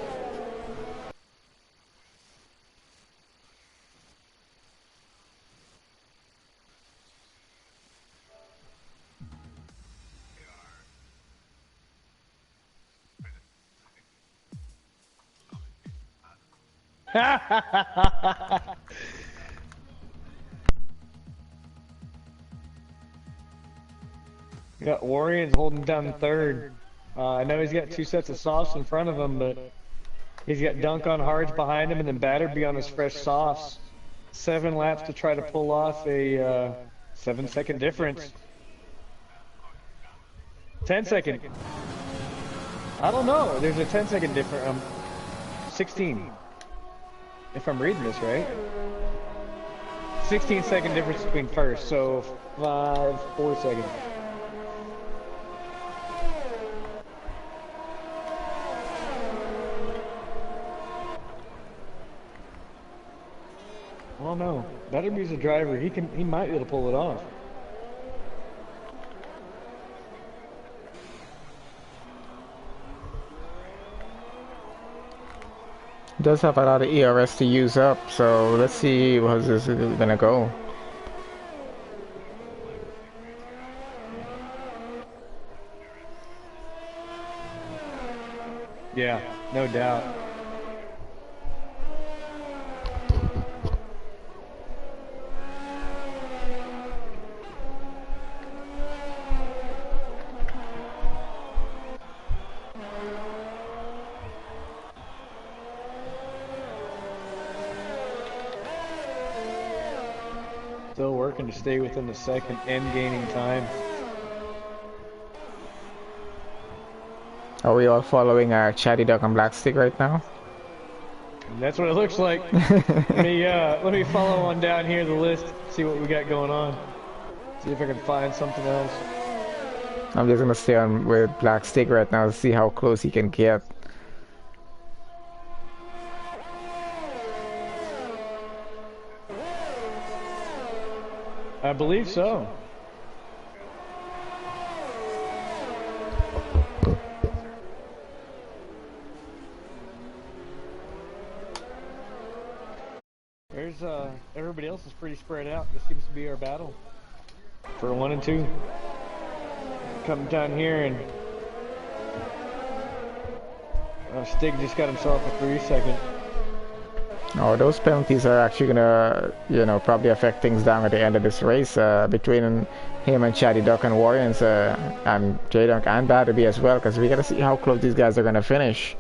You got Warriors holding down third. I know he's got two sets of softs in front of him, but he's got Dunk on hards behind him and then Batterby on his fresh softs. 7 laps to try to pull off a 7-second difference. 10-second. I don't know. There's a 10-second difference. 16. If I'm reading this right. 16-second difference between first, so 4 seconds. Well, no. Batterby's a driver. He might be able to pull it off. Does have a lot of ERS to use up, so let's see how's this gonna go. Yeah, no doubt. Still working to stay within the second and gaining time. Are we all following Chatty Duck and Black Stick right now? And that's what it looks like. Let me follow on down here the list, see what we got going on. See if I can find something else. I'm just gonna stay on with Black Stick right now to see how close he can get. I believe so. There's everybody else is pretty spread out. This seems to be our battle for 1 and 2. Coming down here and Stig just got himself a 3-second. Oh, those penalties are actually gonna, probably affect things down at the end of this race between him and Chatty Duck and Warriors and J-Dunk and Batterby as well, because we got to see how close these guys are going to finish.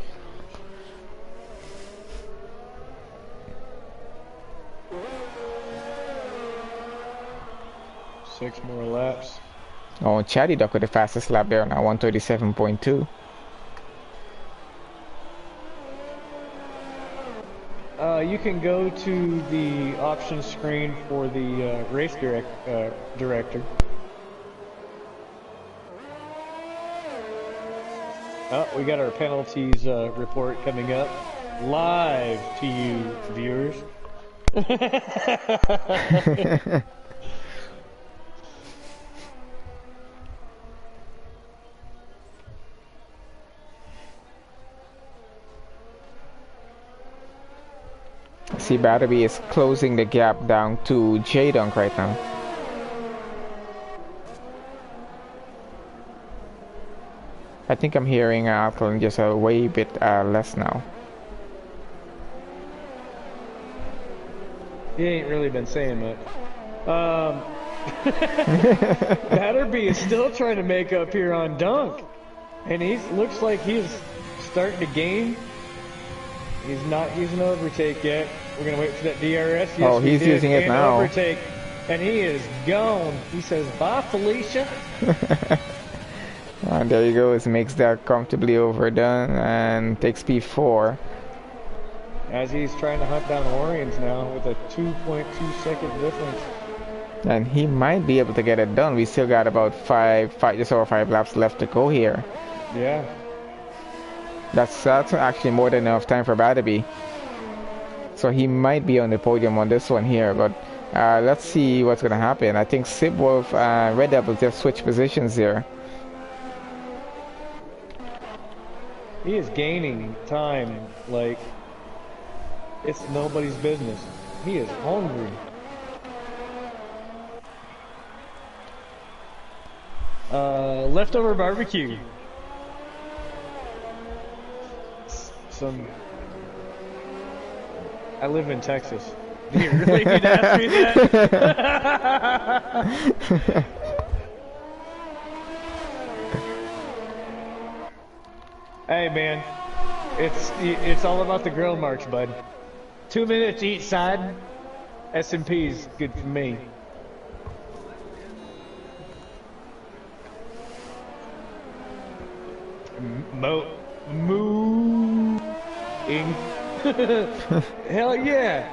Six more laps. Oh, Chatty Duck with the fastest lap there now, 137.2. You can go to the options screen for the race director. Oh, we got our penalties report coming up live to you, viewers. See, Batterby is closing the gap down to J-Dunk right now. I think I'm hearing Alkaline just a way bit less now. He ain't really been saying much. Batterby is still trying to make up here on Dunk. And he looks like he's starting to gain. He's not using overtake yet. We're going to wait for that DRS. Yes, oh, he's using it now. Overtake. And he is gone. He says, bye, Felicia. And there you go. It makes that comfortably overdone and takes P4. As he's trying to hunt down Orions now with a 2.2 second difference. And he might be able to get it done. We still got about just over 5 laps left to go here. Yeah. That's actually more than enough time for Batterby. So he might be on the podium on this one here, but let's see what's going to happen. I think Sib Wolf and Red Devil just switch positions here. He is gaining time like it's nobody's business. He is hungry. Leftover barbecue. I live in Texas. Do you really need to ask me that? Hey man, it's all about the grill marks, bud. 2 minutes each side. S&P's good for me. Moo-ing. Hell yeah.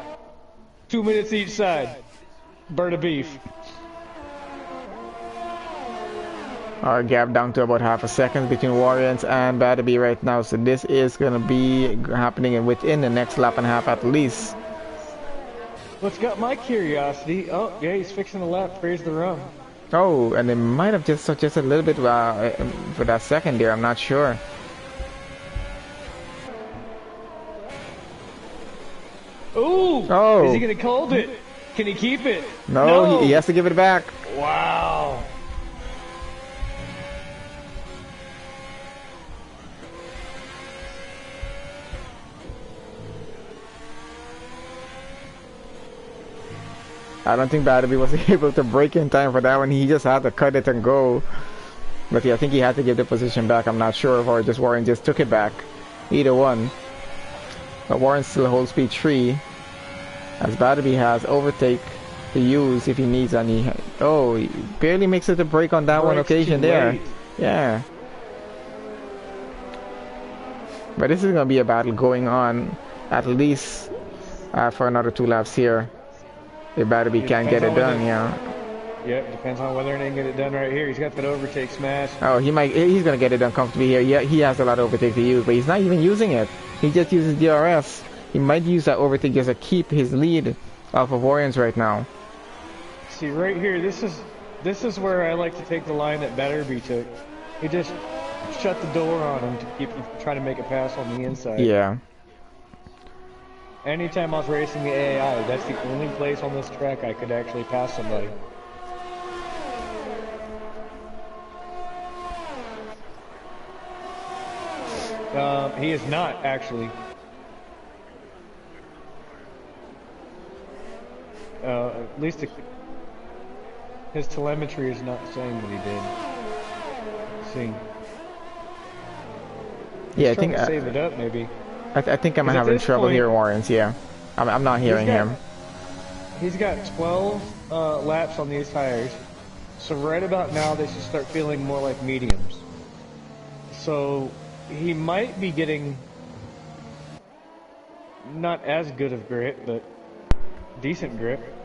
2 minutes each side. Bird of beef. Our gap down to about half a second between Warriors and Batterby right now. So this is going to be happening within the next lap and a half at least. What's got my curiosity? Oh, yeah, he's fixing the lap. Praise the rum. Oh, and they might have just a little bit for that second there. I'm not sure. Ooh! Oh! Is he gonna hold it? Can he keep it? No. He has to give it back. Wow! I don't think Batterby was able to break in time for that one. He just had to cut it and go. But yeah, I think he had to give the position back. I'm not sure if or just Warren just took it back. Either one. But Warren still holds P3. As Batterby has overtake to use if he needs any. Oh, he barely makes it to break on that one occasion there. Yeah. But this is going to be a battle going on at least for another 2 laps here. If Batterby can't get it done, yeah. Yep, depends on whether or not he can get it done right here. He's got that overtake smash. Oh, he's going to get it done comfortably here. Yeah, he has a lot of overtake to use, but he's not even using it. He just uses DRS. He might use that overtake just to keep his lead off of Warriors right now. See, right here, this is where I like to take the line that Batterby took. He just shut the door on him to keep him from trying to make a pass on the inside. Yeah. Anytime I was racing the AI, that's the only place on this track I could actually pass somebody. He is not, actually. At least His telemetry is not saying that he did. Let's see. He's Yeah, I trying think to save it up, maybe. I think I'm 'Cause at having this trouble point, hearing Warrens. Yeah, I'm not hearing him. He's got 12 laps on these tires. So right about now, they should start feeling more like mediums. So he might be getting not as good of grip, but decent grip.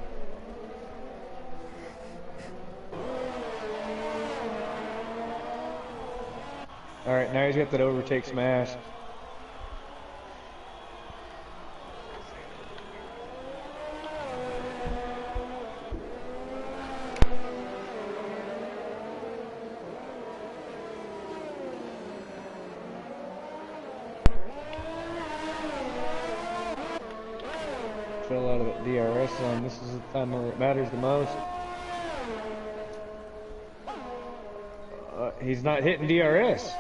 Alright, now he's got that overtake smash. Fell out of the DRS zone. This is the time where it matters the most. He's not hitting DRS.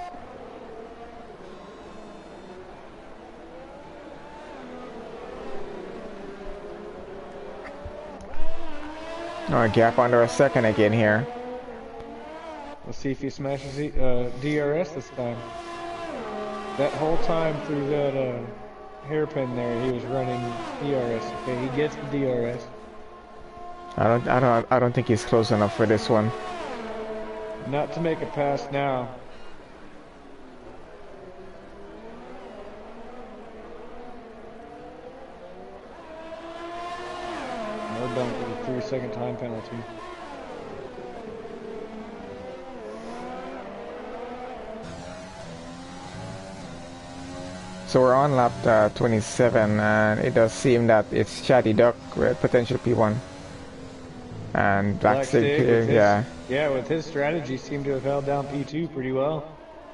Oh, a gap under a second again here. Let's see if he smashes DRS this time. That whole time through that hairpin there, he was running DRS. Okay, he gets the DRS. I don't think he's close enough for this one. Not to make a pass now. No dunk with a 3-second time penalty. So we're on lap 27, and it does seem that it's Chatty Duck with potential P1. And Blackstig, yeah. Yeah, with his strategy, seemed to have held down P2 pretty well.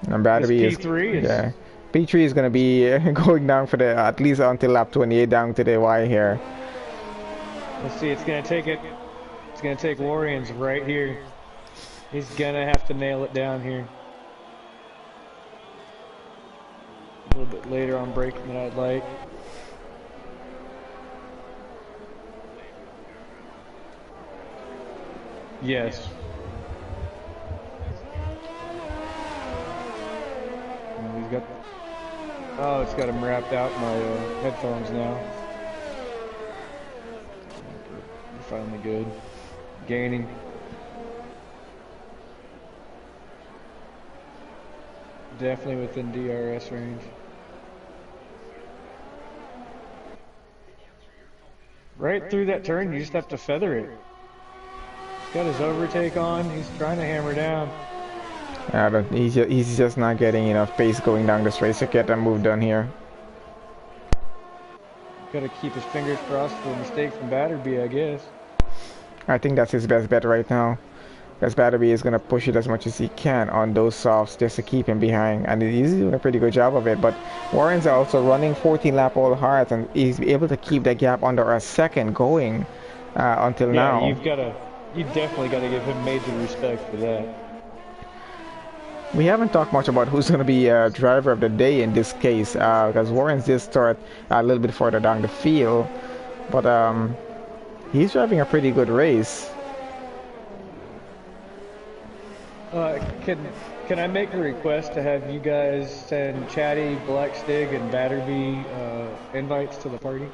And Battery is P3 is... Yeah. P3 is going to be going down for the at least until lap 28 down to the Y here. Let's see, it's going to take it. It's going to take Warriors right here. He's going to have to nail it down here. A little bit later on braking than I'd like. Yes. And he's got... Oh, it's got him wrapped out in my headphones now. We're finally good. Gaining. Definitely within DRS range. Right through that turn, you just have to feather it. He's got his overtake on. He's trying to hammer down. He's just not getting enough pace going down the straight to get that move done here. Got to keep his fingers crossed for a mistake from Batterby, I guess. I think that's his best bet right now. Because Batterby is going to push it as much as he can on those softs just to keep him behind. And he's doing a pretty good job of it. But Warren's also running 14 lap all hard, and he's able to keep that gap under a second going until now. You definitely got to give him major respect for that. We haven't talked much about who's going to be driver of the day in this case, because Warren's did start a little bit further down the field. But he's driving a pretty good race. Can I make a request to have you guys send Chatty, Blackstig, and Batterby invites to the party?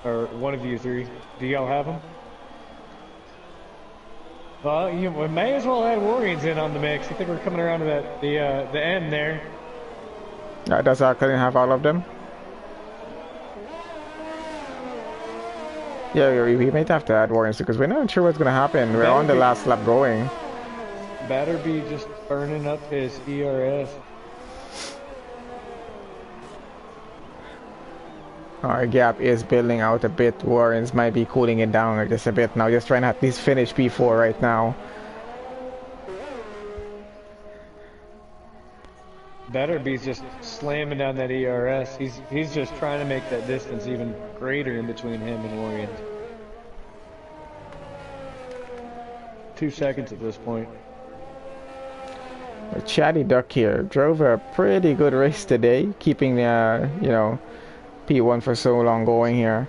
Or one of you three. Do y'all have them? Well, we may as well add Warriors in on the mix. I think we're coming around to the end there. Does I couldn't have all of them? Yeah, we might have to add Warriors because we're not sure what's going to happen. We're on the last lap going. Batterby just burning up his ERS. Our gap is building out a bit. Warrens might be cooling it down just a bit now. Just trying to at least finish P4 right now. Batterby's just slamming down that ERS. He's just trying to make that distance even greater in between him and Warriors. 2 seconds at this point. Chatty Duck here drove a pretty good race today, keeping P1 for so long going here.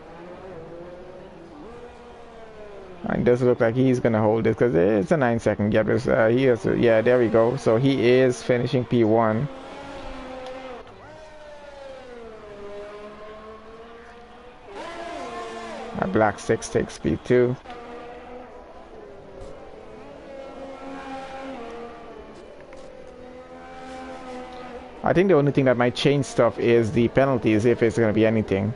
It does look like he's gonna hold it because it's a 9-second gap. He is, yeah, there we go. So he is finishing P1. Black 6 takes P2. I think the only thing that might change stuff is the penalties, if it's going to be anything.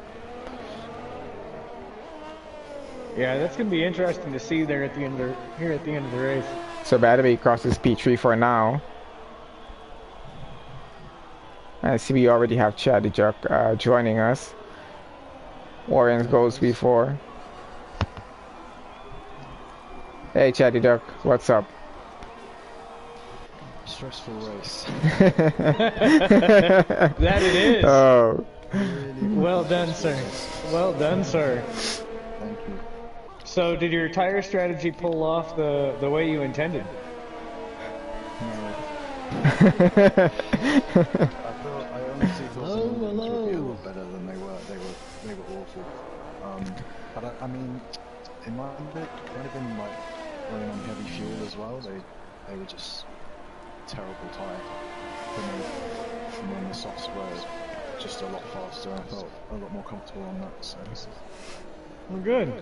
Yeah, that's going to be interesting to see there at the end of the race. So Batterby crosses P3 for now. I see we already have Chatty Duck joining us. Warriors goes P4. Hey Chatty Duck, what's up? Stressful race. That it is. Oh. Well done, sir. Well done, sir. Thank you. So, did your tire strategy pull off the way you intended? No. I honestly thought the Norwegians would be a lot better than they were. They were awful. But I mean, it might have been like running on heavy fuel as well. They were just terrible tire for me. And then the softs were just a lot faster. I felt a lot more comfortable on that. So. Well, good.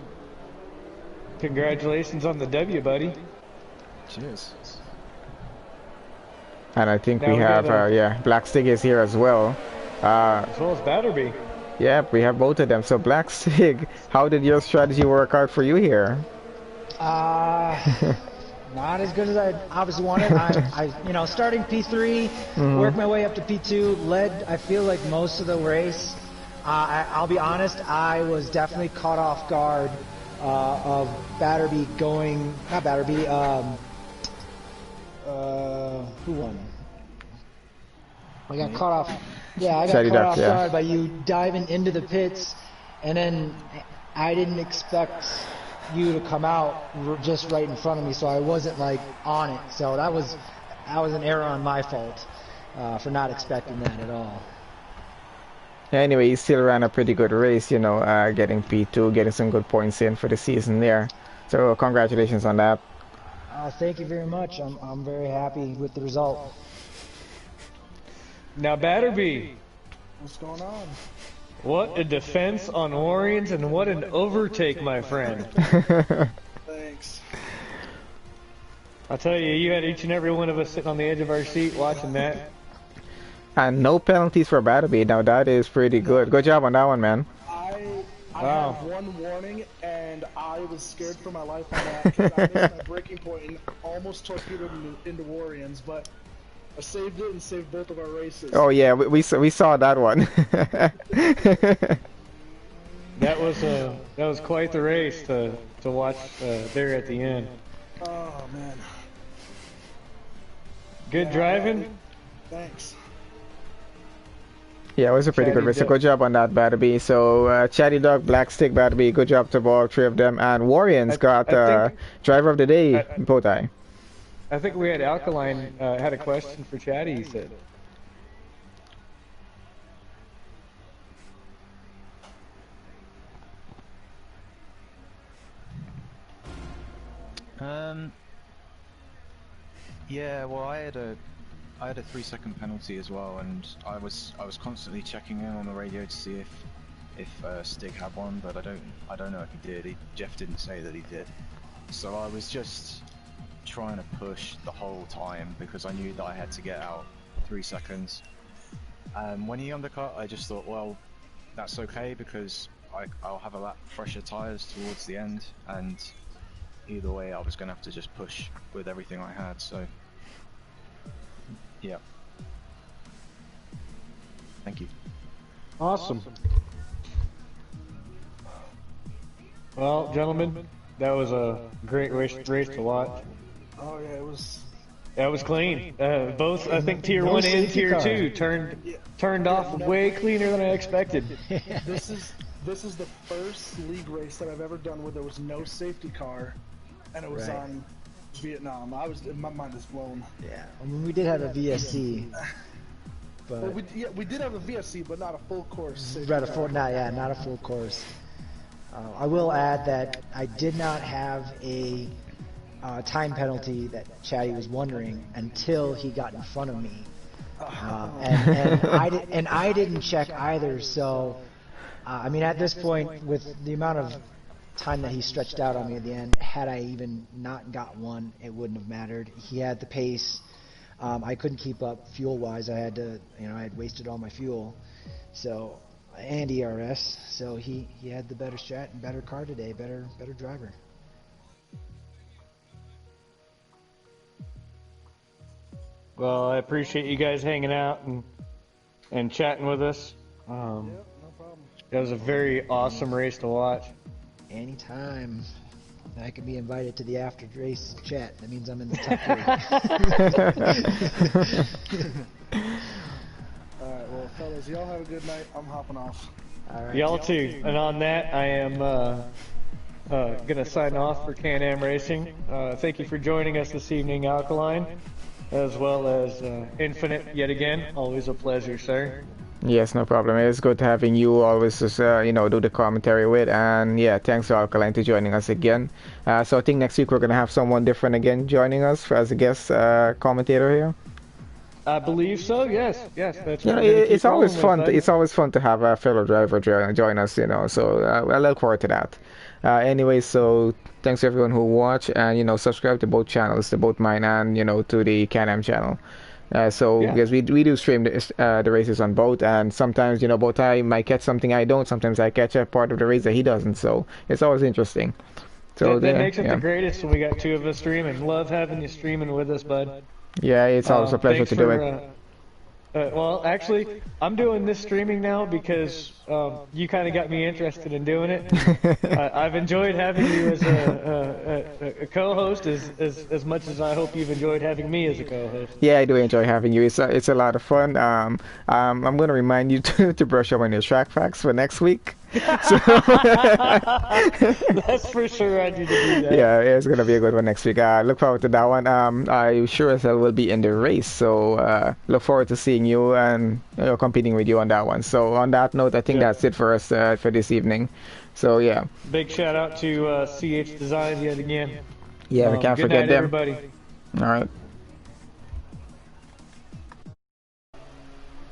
Congratulations on the W, buddy. Cheers. And I think Now we we have, got, yeah, Black Stig is here as well. As well as Batterby. Yeah, we have both of them. So Black Stig, how did your strategy work out for you here? Not as good as I obviously wanted. I starting P3, worked my way up to P2, led, I feel like, most of the race. I'll be honest, I was definitely caught off guard of Batterby going, not Batterby, who won? I got caught off, yeah, I got caught off guard by you diving into the pits, and then I didn't expect you to come out just right in front of me, so I wasn't like on it. So that was an error on my fault for not expecting that at all. Anyway, he still ran a pretty good race, you know, getting P2, getting some good points in for the season there. So congratulations on that. Thank you very much. I'm very happy with the result. Now Batterby. What's going on? What a defense on Warriors, and what an overtake, my friend. Thanks. I'll tell you, you had each and every one of us sitting on the edge of our seat watching that. And no penalties for Batterby. Now that is pretty good. Good job on that one, man. I had one warning, and I was scared for my life on that because I missed my breaking point and almost torpedoed into Warriors, but I saved it and saved both of our races. Oh yeah, we saw that one. That was quite the race to watch there at the end. Oh man. Good driving. Thanks. Yeah, it was a pretty good race. So good job on that, Batterby. So Chatty Dog, Black Stick, Batterby, good job to all three of them. And Warriors got driver of the day, Botai. I think we had Alkaline had a question for Chatty, he said. Yeah, well, I had a 3-second penalty as well, and I was constantly checking in on the radio to see if Stig had one, but I don't know if he did. Jeff didn't say that he did, so I was just trying to push the whole time because I knew that I had to get out 3 seconds. When he undercut, I just thought, well, that's okay because I'll have a lap fresher tires towards the end, and either way I was going to have to just push with everything I had, so yeah. Thank you. Awesome. Well, gentlemen, that was a great race to watch. Oh yeah, it was. That was clean. Both, I think, Tier 1 and Tier 2 turned off way cleaner than I expected. This is the first league race that I've ever done where there was no safety car, and it was on Vietnam. My mind is blown. Yeah, I mean, we did have a VSC, but well, we did have a VSC, but not a full course. not a full course. I will add that I did not have a time penalty that Chatty was wondering until he got in front of me, and I didn't check either. So, I mean, at this point, with the amount of time that he stretched out on me at the end, had I even not got one, it wouldn't have mattered. He had the pace. I couldn't keep up fuel-wise. I had to, I had wasted all my fuel. So, and ERS. So he had the better strat and better car today, better driver. Well, I appreciate you guys hanging out and chatting with us. Yep, no problem. It was a very awesome race to watch. Anytime I can be invited to the after race chat, that means I'm in the top 3. Alright, well, fellas, y'all have a good night. I'm hopping off. All right. Y'all too. And on that, I am gonna sign off for Can-Am Racing. Thank you for joining us this evening, Alkaline, as well as Infinite yet again. Always a pleasure, sir. Yes, no problem. It's good having you always just, do the commentary with. And yeah, thanks to Alkaline for joining us again. So I think next week we're going to have someone different again joining us as a guest commentator here. I believe so. Yes. That's what it's always fun. It's always fun to have a fellow driver join us. So I look forward to that. Anyway, so thanks to everyone who watched, and subscribe to both channels, to both mine and to the Can-Am channel. Because we do stream the races on both, and sometimes both I might catch something I don't. Sometimes I catch a part of the race that he doesn't. So it's always interesting. So that makes it the greatest when we got two of us streaming. Love having you streaming with us, bud. Yeah, it's always a pleasure to do it. Well, actually, I'm doing this streaming now because you kind of got me interested in doing it. I've enjoyed having you as a co-host as much as I hope you've enjoyed having me as a co-host. Yeah, I do enjoy having you. It's a lot of fun. I'm going to remind you to brush up on your track facts for next week. That's for sure. I need to do that. Yeah, it's gonna be a good one next week. Look forward to that one. I sure as hell will be in the race, so look forward to seeing you and competing with you on that one. So on that note, I think that's it for us for this evening. So yeah. Big shout out to CH Designs yet again. Yeah, we can't forget night, them. Everybody. All right.